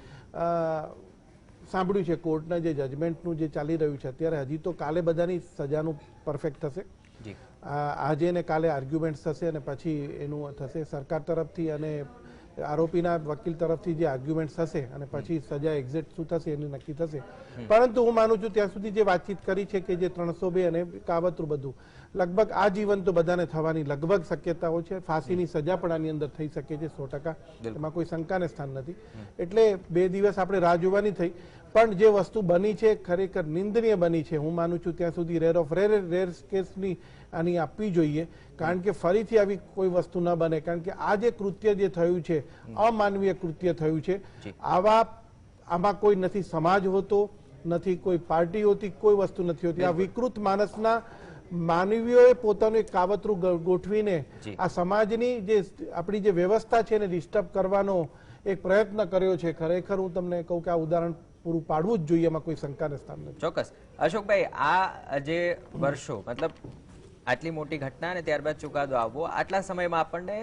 S2: સાંભળ્યું છે કોર્ટના જે જજમેન્ટનું જે ચાલી રહ્યું છે અત્યારે, હજી તો કાલે બધાની સજાનું પરફેક્ટ થશે, આજે ને કાલે આર્ગ્યુમેન્ટ થશે અને પછી એનું થશે સરકાર તરફથી અને આરોપીના વકીલ તરફથી જે આર્ગ્યુમેન્ટ થશે અને પછી સજા એક્ઝેક્ટ શું થશે એનું નક્કી થશે. પરંતુ હું માનું છું ત્યાં સુધી જે વાતચીત કરી છે કે જે 302 અને કાવતરું બધું લગભગ આજીવન તો બધાને થવાની લગભગ શક્યતાઓ છે. ફાંસીની સજા પણ આની અંદર થઈ શકે છે 100%, એમાં કોઈ શંકાને સ્થાન નથી. એટલે 2 દિવસ આપણે રાહ જોવાની થઈ. પણ જે વસ્તુ બની છે ખરેખર નિંદનીય બની છે. હું માનું છું ત્યાં સુધી રેર ઓફ રેર કેસની આની આપવી જોઈએ, કારણ કે ફરીથી આવી કોઈ વસ્તુ ન બને. કારણ કે આ જે કૃત્ય જે થયું છે અમાનવીય કૃત્ય થયું છે. આમાં કોઈ નથી સમાજ હોતો, નથી કોઈ પાર્ટી હોતી, કોઈ વસ્તુ નથી હોતી. આ વિકૃત માણસના માનવીઓએ પોતાનું એક કાવતરું ગોઠવીને આ સમાજની જે આપણી જે વ્યવસ્થા છે એને ડિસ્ટર્બ કરવાનો એક પ્રયત્ન કર્યો છે. ખરેખર હું તમને કહું કે આ ઉદાહરણ પૂરું પાડવું જ જોઈએ, એમાં કોઈ શંકાને સ્થાન નથી.
S6: ચોક્કસ. અશોકભાઈ, આ જે વર્ષો મતલબ આટલી મોટી ઘટના અને ત્યારબાદ ચુકાદો આવવો, આટલા સમયમાં આપણને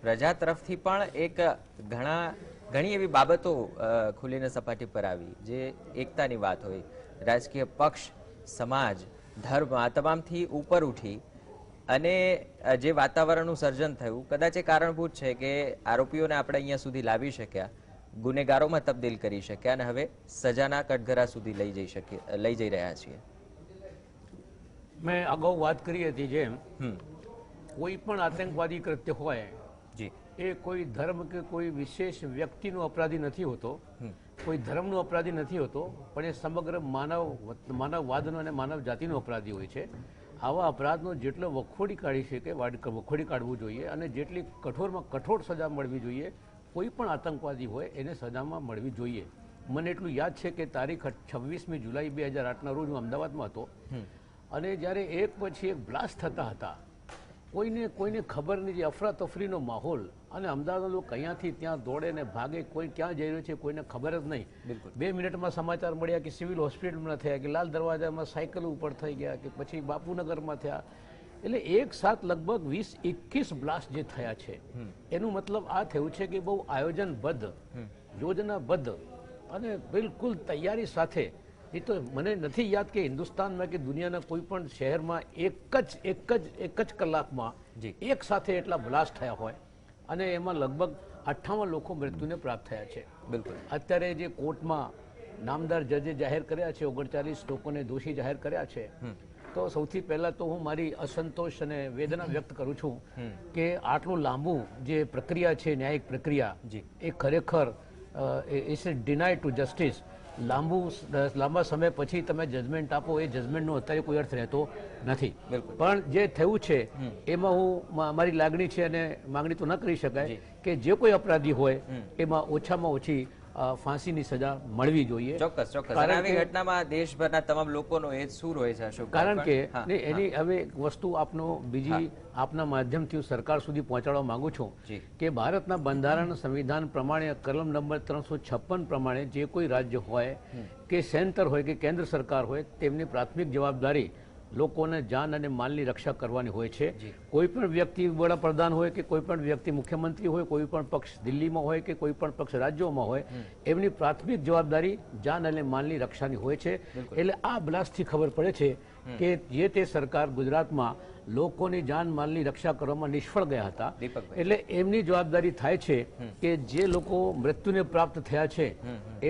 S6: પ્રજા તરફથી પણ એક ઘણી એવી બાબતો ખુલીને સપાટી પર આવી, જે એકતાની વાત હોય, રાજકીય પક્ષ, સમાજ, ધર્મ, આ તમામથી ઉપર ઉઠી અને જે વાતાવરણનું સર્જન થયું, કદાચ એ કારણભૂત છે કે આરોપીઓને આપણે અહીંયા સુધી લાવી શક્યા, ગુનેગારોમાં તબદીલ કરી શક્યા અને હવે સજાના કટઘરા સુધી લઈ જઈ રહ્યા છીએ.
S3: મેં અગાઉ વાત કરી હતી જેમ કોઈ પણ આતંકવાદી કૃત્ય હોય એ કોઈ ધર્મ કે કોઈ વિશેષ વ્યક્તિનો અપરાધી નથી હોતો, કોઈ ધર્મનો અપરાધી નથી હોતો, પણ એ સમગ્ર માનવવાદનો અને માનવ જાતિનો અપરાધી હોય છે. આવા અપરાધનો જેટલો વખોડી કાઢી શકે વખોડી કાઢવું જોઈએ અને જેટલી કઠોરમાં કઠોર સજા મળવી જોઈએ, કોઈ પણ આતંકવાદી હોય એને સજામાં મળવી જોઈએ. મને એટલું યાદ છે કે તારીખ 26મી જુલાઈ 2008ના રોજ હું અમદાવાદમાં હતો અને જ્યારે એક પછી એક બ્લાસ્ટ થતા હતા, કોઈને ખબર નહીં, જે અફરાતફરીનો માહોલ અને અમદાવાદના લોકો અહીંયાથી ત્યાં દોડે ને ભાગે, કોઈ ક્યાં જઈ રહ્યું છે કોઈને ખબર જ નહીં. 2 મિનિટમાં સમાચાર મળ્યા કે સિવિલ હોસ્પિટલમાં થયા, કે લાલ દરવાજામાં સાયકલ ઉપર થઈ ગયા, કે પછી બાપુનગરમાં થયા. એટલે એક સાથ લગભગ 20-21 બ્લાસ્ટ જે થયા છે, એનું મતલબ આ થયું છે કે બહુ આયોજનબદ્ધ, યોજનાબદ્ધ અને બિલકુલ તૈયારી સાથે. એ તો મને નથી યાદ કે હિન્દુસ્તાનમાં કે દુનિયાના કોઈ પણ શહેરમાં એક જ કલાકમાં એક સાથે એટલા બ્લાસ્ટ થયા હોય અને એમાં લગભગ 58 લોકો મૃત્યુને પ્રાપ્ત થયા છે. બિલકુલ. અત્યારે જે કોર્ટમાં નામદાર જજે જાહેર કર્યા છે, 39 લોકોને દોષી જાહેર કર્યા છે. તો સૌથી પહેલા તો હું મારી અસંતોષ અને વેદના વ્યક્ત કરું છું કે આટલું લાંબુ જે પ્રક્રિયા છે, ન્યાયિક પ્રક્રિયા, એ ખરેખર ઇટ્સ ડિનાઇડ ટુ જસ્ટિસ. લાંબા સમય પછી તમે જજમેન્ટ આપો, એ જજમેન્ટનો અત્યારે કોઈ અર્થ રહેતો નથી. પણ જે થયું છે એમાં હું મારી લાગણી છે અને માંગણી તો ન કરી શકાય કે જે કોઈ અપરાધી હોય એમાં ઓછામાં ઓછી ફાંસીની સજા મળવી જોઈએ.
S6: ચોક્કસ. આવી ઘટનામાં દેશભરના તમામ લોકોનો એ સૂર હોય છે અશોક.
S3: કારણ કે એની હવે વસ્તુ બીજી આપના માધ્યમથી સરકાર સુધી પહોંચાડવા માંગુ છું કે ભારતના બંધારણ સંવિધાન પ્રમાણે કલમ નંબર 356 પ્રમાણે જે કોઈ રાજ્ય હોય કે સેન્ટર હોય કે કેન્દ્ર સરકાર હોય, તેમની પ્રાથમિક જવાબદારી લોકોને જાન અને માલની રક્ષા કરવાની હોય છે. કોઈ પણ વ્યક્તિ વડાપ્રધાન હોય કે કોઈ પણ વ્યક્તિ મુખ્યમંત્રી હોય, કોઈ પણ પક્ષ દિલ્હીમાં હોય કે કોઈ પણ પક્ષ રાજ્યોમાં હોય, એમની પ્રાથમિક જવાબદારી જાન અને માલની રક્ષાની હોય છે. એટલે આ બ્લાસ્ટથી ખબર પડે છે કે જે તે સરકાર ગુજરાતમાં લોકોની જાન માલની રક્ષા કરવામાં નિષ્ફળ ગયા હતા. એટલે એમની જવાબદારી થાય છે કે જે લોકો મૃત્યુને પ્રાપ્ત થયા છે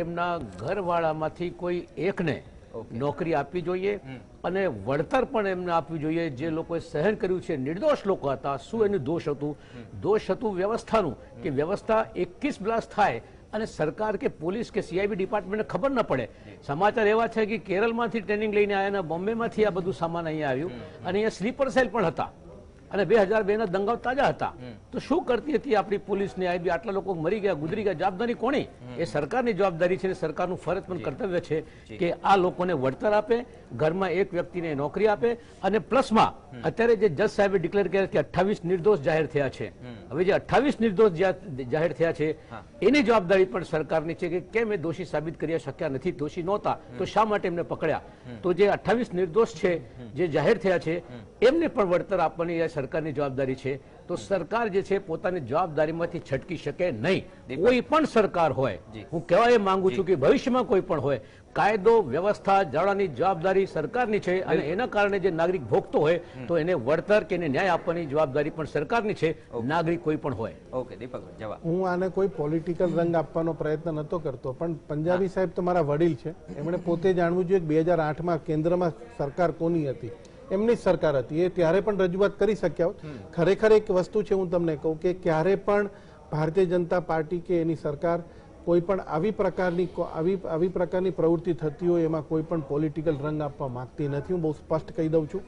S3: એમના ઘરવાળામાંથી કોઈ એકને નોકરી આપવી જોઈએ અને વળતર પણ એમને આપવી જોઈએ. જે લોકોએ સહન કર્યું છે, નિર્દોષ લોકો હતા. શું એનું દોષ હતું? દોષ હતું વ્યવસ્થાનું, કે વ્યવસ્થા 21 બ્લાસ્ટ થાય અને સરકાર કે પોલીસ કે CIB ડિપાર્ટમેન્ટને ખબર ન પડે. સમાચાર એવા છે કે કેરળમાંથી ટ્રેનિંગ લઈને આવ્યા, બોમ્બેમાંથી આ બધું સામાન અહીંયા આવ્યું અને અહીંયા સ્લીપર સેલ પણ હતા અને 2002ના દંગાઓ તાજા હતા. તો શું કરતી હતી આપણી પોલીસ ને IB? આટલા લોકો મરી ગયા, ગુજરી ગયા, જવાબદારી કોની? એ સરકારની જવાબદારી છે. સરકારનું ફરજ પણ કર્તવ્ય છે કે આ લોકોને વળતર આપે, ઘરમાં એક વ્યક્તિને નોકરી આપે અને પ્લસમાં અત્યારે જે જજ સાહેબે ડિક્લેર કર્યા કે 28 નિર્દોષ જાહેર થયા છે. હવે જે 28 નિર્દોષ જાહેર થયા છે એની જવાબદારી પણ સરકારની છે કે કેમ એ દોષી સાબિત કરી શક્યા નથી, દોષી નહોતા તો શા માટે એમને પકડ્યા? તો જે 28 નિર્દોષ છે જે જાહેર થયા છે એમને પણ વળતર આપવાની સરકારની જવાબદારી છે. તો સરકાર જે છે પોતાની જવાબદારીમાંથી છટકી શકે નહીં. કોઈ પણ સરકાર હોય, હું કહેવા એ માંગુ છું કે ભવિષ્યમાં કોઈ પણ હોય, કાયદો વ્યવસ્થા જાળવવાની જવાબદારી સરકારની છે અને એના કારણે જે નાગરિક ભોગતો હોય તો એને વળતર કે એને ન્યાય આપવાની જવાબદારી પણ સરકારની છે, નાગરિક કોઈ પણ હોય.
S6: ઓકે દીપક, જવાબ.
S2: હું આને કોઈ પોલિટિકલ રંગ આપવાનો પ્રયત્ન નતો કરતો, પણ પંજાબી સાહેબ તો મારા વડીલ છે, એમણે પોતે જાણવું જોઈએ 2008માં કેન્દ્રમાં સરકાર કોની હતી. એમની જ સરકાર હતી, એ ત્યારે પણ રજૂઆત કરી શક્યા હોત. ખરેખર એક વસ્તુ છે, હું તમને કહું કે ક્યારે પણ ભારતીય જનતા પાર્ટી કે એની સરકાર કોઈ પણ આવી પ્રકારની પ્રવૃત્તિ થતી હોય એમાં કોઈ પણ પોલિટિકલ રંગ આપવા માંગતી નથી. હું બહુ સ્પષ્ટ કહી દઉં છું,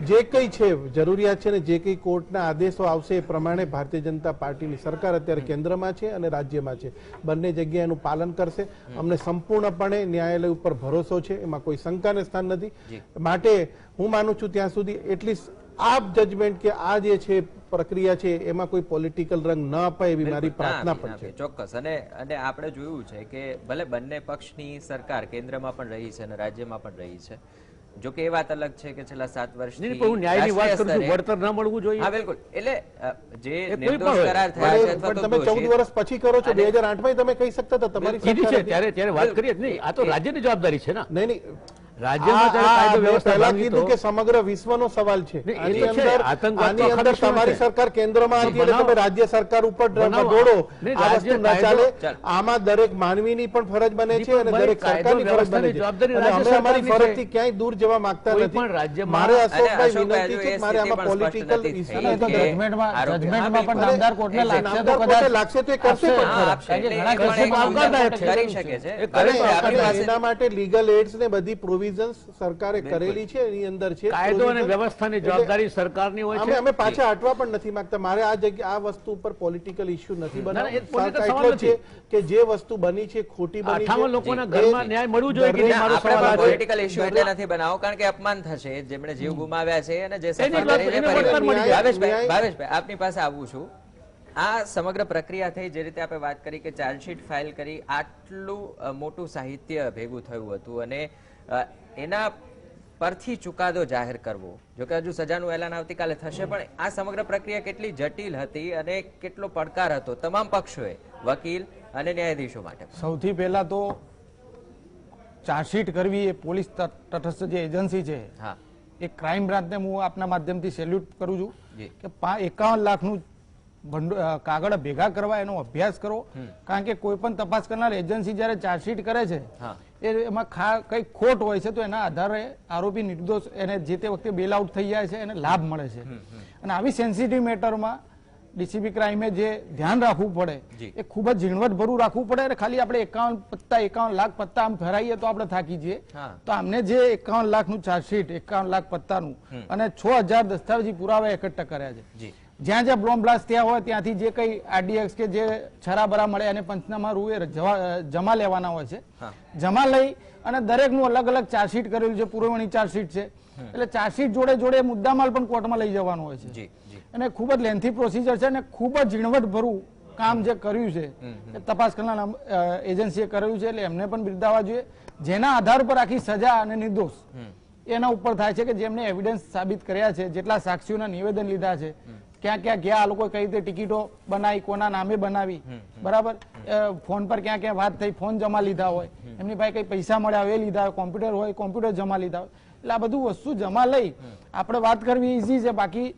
S2: જે કંઈ છે જરૂરિયાત છે ને જે કંઈ કોર્ટના આદેશો આવશે એ પ્રમાણે ભારતીય જનતા પાર્ટીની સરકાર અત્યારે કેન્દ્રમાં છે અને રાજ્યમાં છે, બંને જગ્યાએ એનું પાલન કરશે. અમને સંપૂર્ણપણે ન્યાયાલય ઉપર ભરોસો છે, એમાં કોઈ શંકાને સ્થાન નથી. માટે હું માનું છું ત્યાં સુધી એટલીસ્ટ આપ જજમેન્ટ કે આ જે છે પ્રક્રિયા છે એમાં કોઈ પોલિટિકલ રંગ ન અપાય એવી મારી પ્રાર્થના પણ છે.
S6: ચોક્કસ. અને આપણે જોયું છે કે ભલે બંને પક્ષની સરકાર કેન્દ્રમાં પણ રહી છે અને રાજ્યમાં પણ રહી છે, જો કે એ વાત અલગ છે કે છેલ્લા 7 વર્ષથી
S3: હું ન્યાયની વાત કરું છું, વળતર ન મળવું જોઈએ.
S6: હા બિલકુલ. એટલે જે નિર્દોષ કરાર થયા છે અથવા તો
S2: તમે 14 વર્ષ પછી કરો છો, 2008 માં તમે કહી શકતા હતા તમારી
S3: કીધી છે
S2: સરકાર
S3: ત્યારે વાત કરીએ જ નહીં. આ તો રાજ્યની જવાબદારી છે ને.
S2: નહીં
S3: રાજ્યમાં જ્યારે કાયદો વ્યવસ્થા
S2: પહેલા
S3: ભાંગી
S2: કીધું
S3: તો-
S2: કે સમગ્ર વિશ્વનો સવાલ છે.
S3: નહીં, એ
S2: આની
S3: તો છે.
S2: અંદર
S3: આતંકવાદ તો
S2: આની અંદર
S3: ખબર
S2: તમારી
S3: છે.
S2: સરકાર કેન્દ્રમાં હતી એટલે તમે રાજ્ય સરકાર ઉપર
S3: બનાવો.
S2: દોડો.
S3: નહીં,
S2: આ
S3: રાજ્ય
S2: વસ્તુ ન ચાલે.
S6: ચાલો.
S2: આમાં દરેક માનવીની પણ ફરજ બને છે અને
S3: ભાઈ,
S2: દરેક સરકારની
S3: કાયદો
S2: ફરજ બને છે.
S3: વ્યવસ્થાની
S2: અને અમે
S3: જવાબદારી
S2: અમારી
S3: રાજ્ય સરકારની
S2: ફરજથી ક્યાંય દૂર જવા માંગતા
S3: કોઈ
S2: નથી.
S3: પણ રાજ્યમાં-
S2: મારે
S6: અને
S2: અશોકભાઈ
S6: અશોકભાઈ,
S2: વિનંતી
S6: હજુ
S2: છે
S6: એ
S2: કે મારે
S6: સ્થિતિ
S2: આમાં
S6: પણ સ્પષ્ટ
S2: પોલિટિકલ
S6: નથી
S2: ઇસ્યુ
S6: થઈ.
S5: એ તો
S6: કે
S5: જજમેન્ટમાં
S6: આરોપી-
S5: જજમેન્ટમાં પણ
S6: હા,
S5: નામદાર કોર્ટને
S6: બિલકુલ.
S5: લાગશે તો
S2: નામદાર કોર્ટે
S5: કદાચ
S2: લાગશે તો એ કરશે
S5: આપશે.
S2: પણ
S6: હા,
S2: ખરા.
S6: આપશે. એટલે
S5: ઘણા
S6: એ પણ
S5: કેસોમાં
S6: એક
S5: આવકારદાયક
S6: મુદ્દા કરી શકે છે.
S3: એ
S6: ભલે
S3: કરે
S6: આપણી
S2: અને
S6: પાસે-
S2: એના માટે લીગલ એડ્સ ને બધી પ્રોવિઝન્સ સરકારે કરેલી છે, એની અંદર છે
S3: કાયદો અને
S2: provision.
S3: વ્યવસ્થાની
S2: એટલે
S3: જવાબદારી સરકારની હોય છે.
S2: અમે પાછા હટવા પણ નથી માંગતા. મારે આ વસ્તુ ઉપર પોલિટિકલ ઇસ્યુ નથી
S3: ના, ના, એ
S2: બનાવવો.
S3: political
S2: એટલો
S3: સવાલ
S2: છે કે જે વસ્તુ બની છે ખોટી બની છે
S3: 58 લોકોના
S2: એ
S3: ઘરમાં ન્યાય મળવું જોઈએ કે
S2: દરેક-
S3: નહીં, મારો
S6: આપણે
S3: સવાલ આ
S6: પણ
S3: છે.
S6: પોલિટિકલ ઇશ્યુ એટલે નથી બનાવો કારણ કે અપમાન થશે જેમણે જીવ ગુમાવ્યા છે અને જે સફર
S3: એની
S6: કરી છે
S3: એને વળતર મળી જાય.
S6: ભાવેશભાઈ આપની પાસે આવું છું. આ સમગ્ર પ્રક્રિયા થઈ જે રીતે આપણે વાત કરી કે ચાર્જશીટ ફાઇલ કરી, આટલું મોટું સાહિત્ય ભેગું થયું હતું અને એના પરથી ચુકાદો જાહેર કરવો, જો કે હજુ સજાનું એલાન આવતીકાલે થશે, પણ આ સમગ્ર પ્રક્રિયા કેટલી જટિલ હતી અને કેટલો પડકાર હતો તમામ પક્ષોએ, વકીલ અને ન્યાયાધીશો માટે.
S5: સૌથી પહેલા તો ચાર્જશીટ કરવી એ પોલીસ તટસ્થ જે એજન્સી છે
S6: હા
S5: એ ક્રાઇમ બ્રાન્ચને હું આપના માધ્યમથી સેલ્યુટ કરું છું
S6: જી.
S5: કે 51 લાખનું કાગળ ભેગા કરવા એનો અભ્યાસ કરો. કારણ કે કોઈ પણ તપાસ કરનાર એજન્સી જયારે ચાર્જશીટ કરે છે
S6: હા.
S5: એમાં કઈ ખોટ હોય છે તો એના આધારે આરોપી નિર્દોષ એને જે તે વખતે બેલ આઉટ થઈ જાય છે એને લાભ મળે છે. અને આવી સેન્સિટિવ મેટરમાં ડીસીબી ક્રાઇમે જે ધ્યાન રાખવું પડે
S6: જી.
S5: એ ખૂબ જ ઝીણવટભરું રાખવું પડે. અને ખાલી આપણે 51 લાખ પત્તા આમ ફેરાઈએ તો આપણે થાકી જઈએ.
S6: હા.
S5: તો આમને જે 51 લાખનું ચાર્જશીટ 51 લાખ પત્તાનું અને 6000 દસ્તાવેજી પુરાવા એકઠા કર્યા છે.
S6: જી
S5: જ્યાં જ્યાં બોમ્બ બ્લાસ્ટ થયા હોય ત્યાંથી જે કઈ આરડીએક્સ કે જે છરાબરા મળે અને પંચનામા રૂએ જમા લેવાના હોય છે.
S6: હા.
S5: જમા લઈ અને દરેકનું અલગ અલગ ચાર્જશીટ કરેલું છે, પુરવણી ચાર્જશીટ છે. એટલે ચાર્જશીટ જોડે જોડે મુદ્દામાલ પણ કોર્ટમાં લઈ જવાનો હોય છે.
S6: જી જી
S5: અને ખૂબ જ લેન્થી પ્રોસિજર છે અને ખૂબ જ ઝીણવટભરું કામ જે કર્યું છે એ તપાસ કરનાર એજન્સીએ કરેલું છે. એટલે એમને પણ બિરદાવવા જોઈએ. જેના આધાર પર આખી સજા અને નિર્દોષ એના ઉપર થાય છે કે જેમને એવિડન્સ સાબિત કર્યા છે, જેટલા સાક્ષીઓના નિવેદન લીધા છે, ક્યાં ક્યાં ગયા આ લોકો કઈ રીતે ટિકિટો બનાવી, કોના નામે બનાવી, બરાબર, ફોન પર ક્યાં ક્યાં વાત થઈ, ફોન જમા લીધા હોય, એમની પાસે કઈ પૈસા મળ્યા હોય એ લીધા હોય, કોમ્પ્યુટર હોય કોમ્પ્યુટર જમા લીધા હોય. એટલે આ બધું વસ્તુ જમા લઈ આપણે વાત કરવી ઈઝી છે. બાકી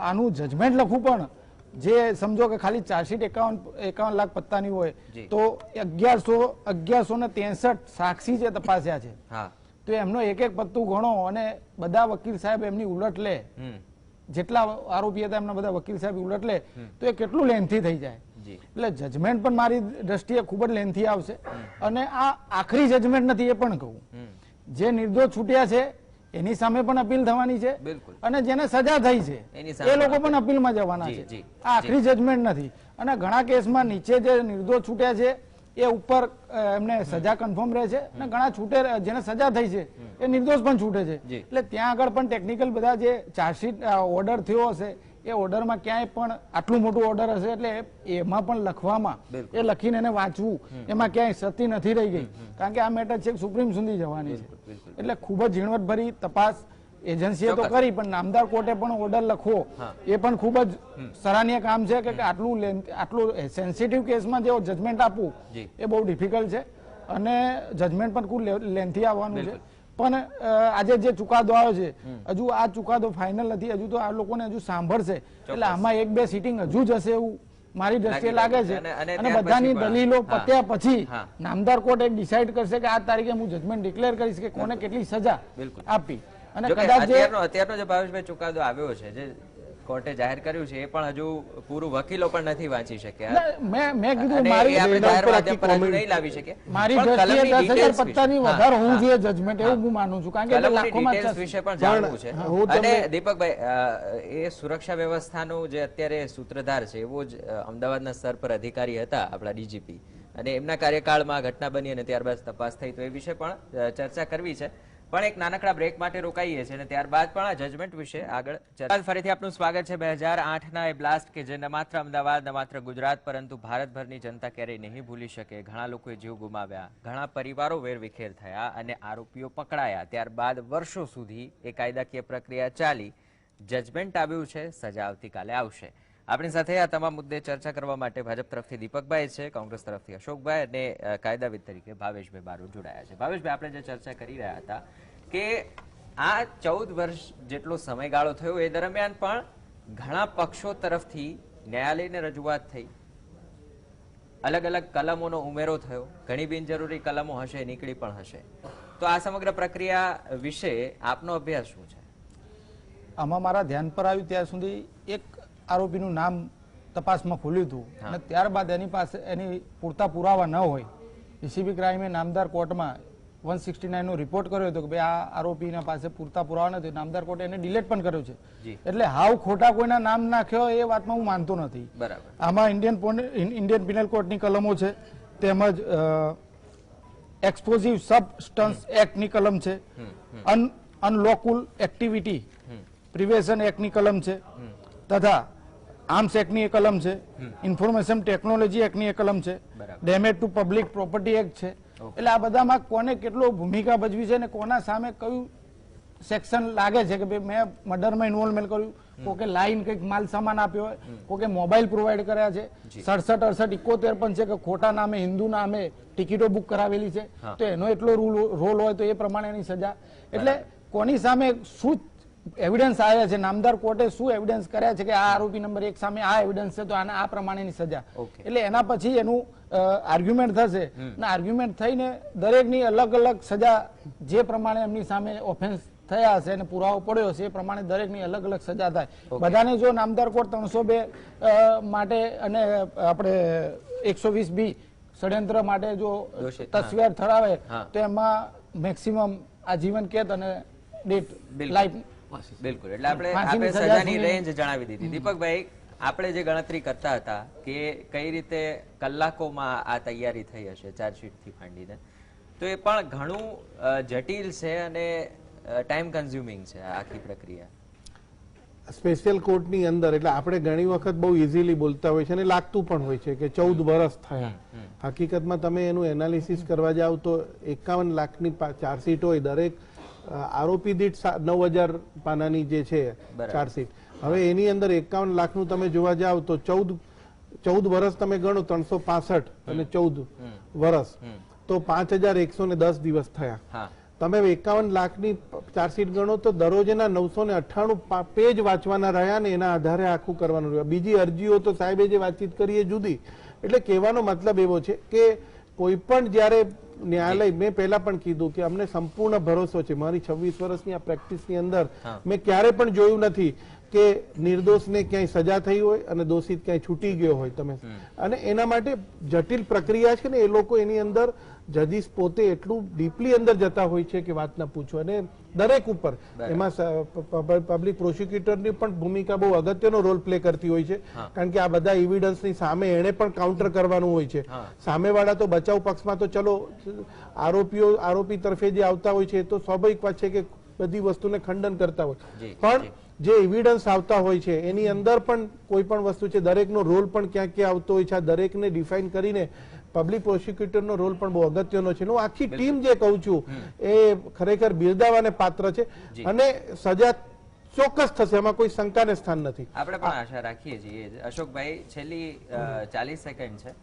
S5: આનું જજમેન્ટ લખવું પણ જે સમજો કે ખાલી ચાર્જશીટ 51 લાખ પત્તાની હોય તો 1163 સાક્ષી જે તપાસ્યા છે
S6: હા
S5: તો એમનો એક એક પત્તું ગણો અને બધા વકીલ સાહેબ એમની ઉલટ લે, જેટલા આરોપી હતા એમના બધા વકીલ સાહેબ ઉલટ લે તો એ કેટલું લેન્થી થઈ જાય. એટલે જજમેન્ટ પણ મારી દ્રષ્ટિએ ખૂબ જ લેન્થી આવશે. અને આ આખરી જજમેન્ટ નથી એ પણ કહું. જે નિર્દોષ છૂટ્યા છે એની સામે પણ અપીલ થવાની છે અને જેને સજા થઈ છે એ લોકો પણ અપીલમાં જવાના છે. આ આખરી જજમેન્ટ નથી. અને ઘણા કેસમાં નીચે જે નિર્દોષ છૂટ્યા છે એ ઉપર એમને સજા કન્ફર્મ રહે છે અને ઘણા છૂટે જેને સજા થઈ છે એ નિર્દોષ પણ છૂટે છે. એટલે ત્યાં આગળ પણ ટેકનિકલ બધા જે ચાર્જશીટ ઓર્ડર થયો હશે એ ઓર્ડરમાં ક્યાંય પણ આટલું મોટું ઓર્ડર હશે એટલે એમાં પણ લખવામાં એ લખીને એને વાંચવું એમાં ક્યાંય સતી નથી રહી ગઈ. કારણ કે આ મેટર છે સુપ્રીમ સુધી જવાની છે. એટલે ખૂબ જ ઝીણવટભરી તપાસ એજન્સીએ તો કરી પણ નામદાર કોર્ટે પણ ઓર્ડર લખવો એ પણ ખૂબ જ સરાહનીય કામ છે કે આટલું સેન્સિટિવ કેસમાં જેવો જજમેન્ટ આપવું એ બહુ ડિફિકલ્ટ છે અને જજમેન્ટ પણ ખૂબ લેન્થી આવવાનું છે. પણ આજે જે ચુકાદો આવ્યો છે હજુ આ ચુકાદો ફાઇનલ નથી, હજુ તો આ લોકોને હજુ સાંભળશે. એટલે આમાં 1-2 સિટિંગ હજુ જશે એવું મારી દ્રષ્ટિએ લાગે છે. અને બધાની દલીલો પત્યા પછી નામદાર કોર્ટ એક ડિસાઈડ કરશે કે આ તારીખે હું જજમેન્ટ ડિક્લેર કરીશ કે કોને કેટલી સજા આપી. અને
S6: જો કે
S5: કદાચ જે
S6: અત્યારનો જે ભાવેશભાઈ ચુકાદો આવ્યો છે, જે કોર્ટે જાહેર કર્યું છે, એ પણ હજુ પૂરું વકીલો પણ નથી વાંચી શક્યા.
S5: મેં કીધું
S6: અને
S5: મારી
S6: એ આપણે
S2: એના
S6: જાહેર
S2: ઉપર
S6: માધ્યમ પર હજુ
S2: આખી
S6: નહીં લાવી શકીએ.
S5: મારી
S6: પણ
S5: દ્રષ્ટિએ
S6: કલમની
S5: 10,000
S6: details
S5: પત્તાની
S6: વિશે.
S5: વધારે હોવું
S6: હા,
S5: જોઈએ જજમેન્ટ, એવું હું માનું છું. કારણ કે
S6: કલમની
S5: લાખોમાં
S6: details વિશે પણ જાણવું છે.
S2: હું
S6: અને
S2: તમને-
S6: દીપકભાઈ, એ સુરક્ષા વ્યવસ્થાનું જે અત્યારે સૂત્રધાર છે, એવો જ અમદાવાદના સ્તર પર અધિકારી હતા આપણા ડીજીપી, અને એમના કાર્યકાળમાં ઘટના બની અને ત્યારબાદ તપાસ થઈ, તો એ વિશે પણ ચર્ચા કરવી છે. પણ એક નાનકડા બ્રેક માટે રોકાઈએ છીએ અને ત્યારબાદ પણ આ જજમેન્ટ વિશે આગળ ચર્ચા. ફરીથી આપનું સ્વાગત છે. 2008ના એ બ્લાસ્ટ કે જે ન માત્ર અમદાવાદ, ન માત્ર ગુજરાત, પરંતુ ભારતભરની જનતા ક્યારેય નહીં ભૂલી શકે. ઘણા લોકોએ જીવ ગુમાવ્યા, ઘણા પરિવારો વેરવિખેર થયા અને આરોપીઓ પકડાયા. ત્યારબાદ વર્ષો સુધી એ કાયદાકીય પ્રક્રિયા ચાલી, જજમેન્ટ આવ્યું છે, સજા આવતીકાલે આવશે. આપણી સાથે આ તમામ મુદ્દે ચર્ચા કરવા માટે ભાજપ તરફથી દીપકભાઈ છે, કોંગ્રેસ તરફથી અશોકભાઈ અને કાયદાવિદ તરીકે ભાવેશભાઈ બારોટ જોડાયા છે. ભાવેશભાઈ, આપણે જે ચર્ચા કરી રહ્યા હતા કે આ 14 વર્ષ જેટલો સમયગાળો થયો, એ દરમિયાન પણ ઘણા પક્ષો તરફથી ન્યાયાલયને રજૂઆત થઈ, અલગ અલગ કલમોનો ઉમેરો થયો, ઘણી બિનજરૂરી કલમો હશે, નીકળી પણ હશે. તો આ સમગ્ર પ્રક્રિયા વિશે આપનો અભ્યાસ શું છે?
S5: આમાં મારા ધ્યાન પર આવ્યું ત્યાં સુધી એક આરોપીનું નામ તપાસમાં ખુલ્યું હતું અને ત્યારબાદ એની પાસે એની પૂરતા પુરાવા ન હોય, એસીબી ક્રાઇમે નામદાર કોર્ટમાં 169 નો રિપોર્ટ કર્યો હતો કે ભાઈ આ આરોપીના પાસે પૂરતા પુરાવા નથી. નામદાર કોર્ટે એને ડિલેટ પણ કર્યો છે. એટલે હાવ ખોટા કોઈના નામ નાખ્યો એ વાતમાં હું માનતો નથી.
S6: બરાબર.
S5: આમાં ઇન્ડિયન પિનલ કોડની કલમો છે, તેમજ એક્સપ્લોઝિવ સબસ્ટન્સ એક્ટની કલમ છે, અનલોફુલ એક્ટિવિટી પ્રિવેશન એક્ટની કલમ છે, તથા આર્મ્સ એક્ટની એક કલમ છે, ઇન્ફોર્મેશન ટેકનોલોજી એક્ટની એક કલમ છે, damage two public property act છે. એટલે આ બધામાં કોને કેટલો ભૂમિકા ભજવી છે અને કોના સામે કયું સેક્શન લાગે છે કે ભાઈ મેં મર્ડરમાં ઇન્વોલ્વમેન્ટ કર્યું, કોકે લાઈન કંઈક માલ સામાન આપ્યો હોય, કોકે મોબાઈલ પ્રોવાઈડ કર્યા છે, 67, 68, 71 પણ છે કે ખોટા નામે હિન્દુ નામે ટિકિટો બુક કરાવેલી છે, તો એનો એટલો રોલ હોય તો એ પ્રમાણેની સજા. એટલે કોની સામે શું એવિડન્સ આવ્યા છે, નામદાર કોર્ટે શું એવિડન્સ કર્યા છે કે આ આરોપી નંબર 1 સામે આ એવિડન્સ છે તો આને આ પ્રમાણેની સજા. એટલે એના પછી એનું આર્ગ્યુમેન્ટ થશે અને આર્ગ્યુમેન્ટ થઈને દરેકની અલગ અલગ સજા જે પ્રમાણે એમની સામે ઓફેન્સ થયા હશે અને પુરાવો પડ્યો છે એ પ્રમાણે દરેકની અલગ અલગ સજા થાય. બધાને જો નામદાર કોર્ટ 302 માટે અને આપણે 120B ષડયંત્ર માટે જો તસવીર ઠરાવે તો એમાં મેક્સિમમ આજીવન કેદ અને ડેટ લાઈફ.
S6: બિલકુલ. એટલે આપણે સજાની રેન્જ જણાવી દીધી. દીપકભાઈ, આપણે જે ગણતરી કરતા હતા કે કઈ રીતે કલાકોમાં આ તૈયારી થઈ હશે ચાર્જશીટથી માંડીને, તો એ પણ ઘણું જટિલ છે અને ટાઈમ કન્ઝ્યુમિંગ છે આખી પ્રક્રિયા.
S2: સ્પેશિયલ કોર્ટની અંદર એટલે આપણે ઘણી વખત બહુ ઇઝીલી બોલતા હોય છે અને લાગતું પણ હોય છે કે 14 વર્ષ થયા. હકીકતમાં તમે એનું એનાલિસિસ કરવા જાવ તો 51 લાખની ચાર્જશીટ હોય, દરેક આરોપી દીઠ 9,000 પાનાની જે છે ચાર્જશીટ. હવે એની અંદર 51 લાખનું તમે જોવા જાવ તો 14 વર્ષ તમે ગણો, 365 અને 14 વર્ષ તો 5,110 દિવસ થયા. તમે 51 લાખની ચાર્જશીટ ગણો તો દરરોજના 998 પેજ વાંચવાના રહ્યા ને એના આધારે આખું કરવાનું રહ્યું. બીજી અરજીઓ તો સાહેબે જે વાતચીત કરી એ જુદી. એટલે કહેવાનો મતલબ એવો છે કે કોઈ પણ જયારે ન્યાયાલય, મેં પહેલા પણ કીધું કે અમને સંપૂર્ણ ભરોસો છે, મારી 26 વર્ષની આ પ્રેક્ટિસની અંદર મેં ક્યારે પણ જોયું નથી કે નિર્દોષને ક્યાંય સજા થઈ હોય અને દોષિત ક્યાંય છૂટી ગયો હોય. તમે અને એના માટે જટિલ પ્રક્રિયા છે ને, એ લોકો એની અંદર જજીસ પોતે એટલું ડીપલી અંદર જતા હોય છે કે વાત ના પૂછો. અને દરેક ઉપર એમાં પબ્લિક પ્રોસિક્યુટરની પણ ભૂમિકા બહુ અગત્યનો રોલ પ્લે કરતી હોય છે, કારણ કે આ બધા એવિડન્સની સામે એને પણ કાઉન્ટર કરવાનું હોય છે. સામેવાળા તો બચાવ પક્ષમાં તો ચલો આરોપી તરફે જે આવતા હોય છે એ તો સ્વાભાવિક વાત છે કે બધી વસ્તુને ખંડન કરતા હોય, પણ જે એવિડન્સ આવતા હોય છે એની અંદર પણ કોઈ પણ વસ્તુ છે, દરેકનો રોલ પણ ક્યાં ક્યાં આવતો હોય છે. આ દરેકને ડિફાઇન કરીને પબ્લિક પ્રોસિક્યુટરનો રોલ પણ બહુ અગત્યનો છે. હું આખી ટીમ જે કહું છું એ ખરેખર બિરદાવાને પાત્ર છે અને સજા ચોક્કસ થશે, એમાં કોઈ શંકાને સ્થાન નથી.
S6: આપણે પણ આશા રાખીએ છીએ. અશોકભાઈ, છેલ્લી 40 સેકન્ડ છે.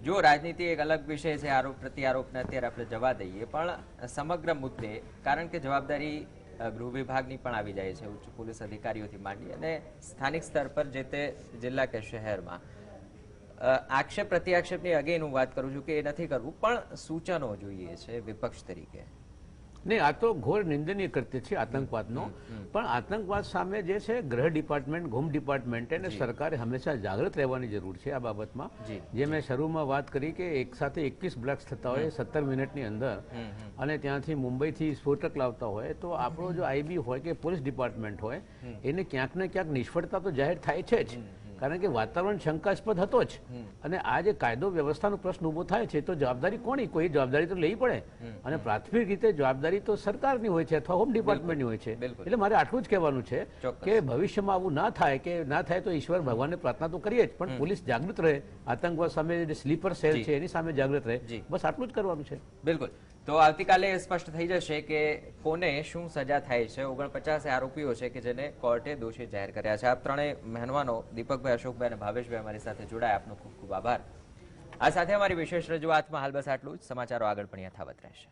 S6: જો રાજનીતિ એક અલગ વિષય છે, આરોપ પ્રત્યારોપને અત્યારે આપણે જવા દઈએ, પણ સમગ્ર મુદ્દે કારણ કે જવાબદારી ગૃહ વિભાગની પણ આવી જાય છે, ઉચ્ચ પોલીસ અધિકારીઓથી માંડી અને સ્થાનિક સ્તર પર જે તે જિલ્લા કે શહેરમાં આક્ષેપ પ્રત્યાક્ષેપની અગેન હું વાત કરું છું કે એ નથી કરવું, પણ સૂચનો જોઈએ છે વિપક્ષ તરીકે.
S3: નહીં, આ તો ઘોર નિંદનીય કૃત્ય છે આતંકવાદનો. પણ આતંકવાદ સામે જે છે ગૃહ ડિપાર્ટમેન્ટ, હોમ ડિપાર્ટમેન્ટ અને સરકારે હંમેશા જાગૃત રહેવાની જરૂર છે આ બાબતમાં. જે મેં શરૂમાં વાત કરી કે એક સાથે 21 બ્લાસ્ટ થતા હોય 17 મિનિટની અંદર અને ત્યાંથી મુંબઈથી સ્ફોટક લાવતા હોય તો આપણો જો આઈબી હોય કે પોલીસ ડિપાર્ટમેન્ટ હોય એને ક્યાંક ને ક્યાંક નિષ્ફળતા તો જાહેર થાય છે જ. કારણ કે વાતાવરણ શંકાસ્પદ હતો જ. અને આ જે કાયદો વ્યવસ્થાનો પ્રશ્ન ઉભો થાય છે તો જવાબદારી કોની? કોઈ જવાબદારી તો લેવી પડે. અને પ્રાથમિક રીતે જવાબદારી તો સરકારની હોય છે અથવા હોમ ડિપાર્ટમેન્ટની હોય છે. એટલે મારે આટલું જ કહેવાનું છે કે ભવિષ્યમાં આવું ના થાય, કે ના થાય તો ઈશ્વર ભગવાનને પ્રાર્થના તો કરીએ જ, પણ પોલીસ જાગૃત રહે, આતંકવાદ સામે જે સ્લીપર સેલ છે એની સામે જાગૃત રહે, બસ આટલું જ કરવાનું છે.
S6: બિલકુલ. તો આવતીકાલે સ્પષ્ટ થઈ જશે કે કોને શું સજા થાય છે. 49 આરોપીઓ છે કે જેને કોર્ટે દોષી જાહેર કર્યા છે. આપ ત્રણેય મહેમાનો દીપકભાઈ, અશોકભાઈ અને ભાવેશભાઈ અમારી સાથે જોડાયા, આપનો ખૂબ ખૂબ આભાર. આ સાથે અમારી વિશેષ રજૂઆતમાં હાલ બસ આટલું જ. સમાચારો આગળ પણ યથાવત રહેશે.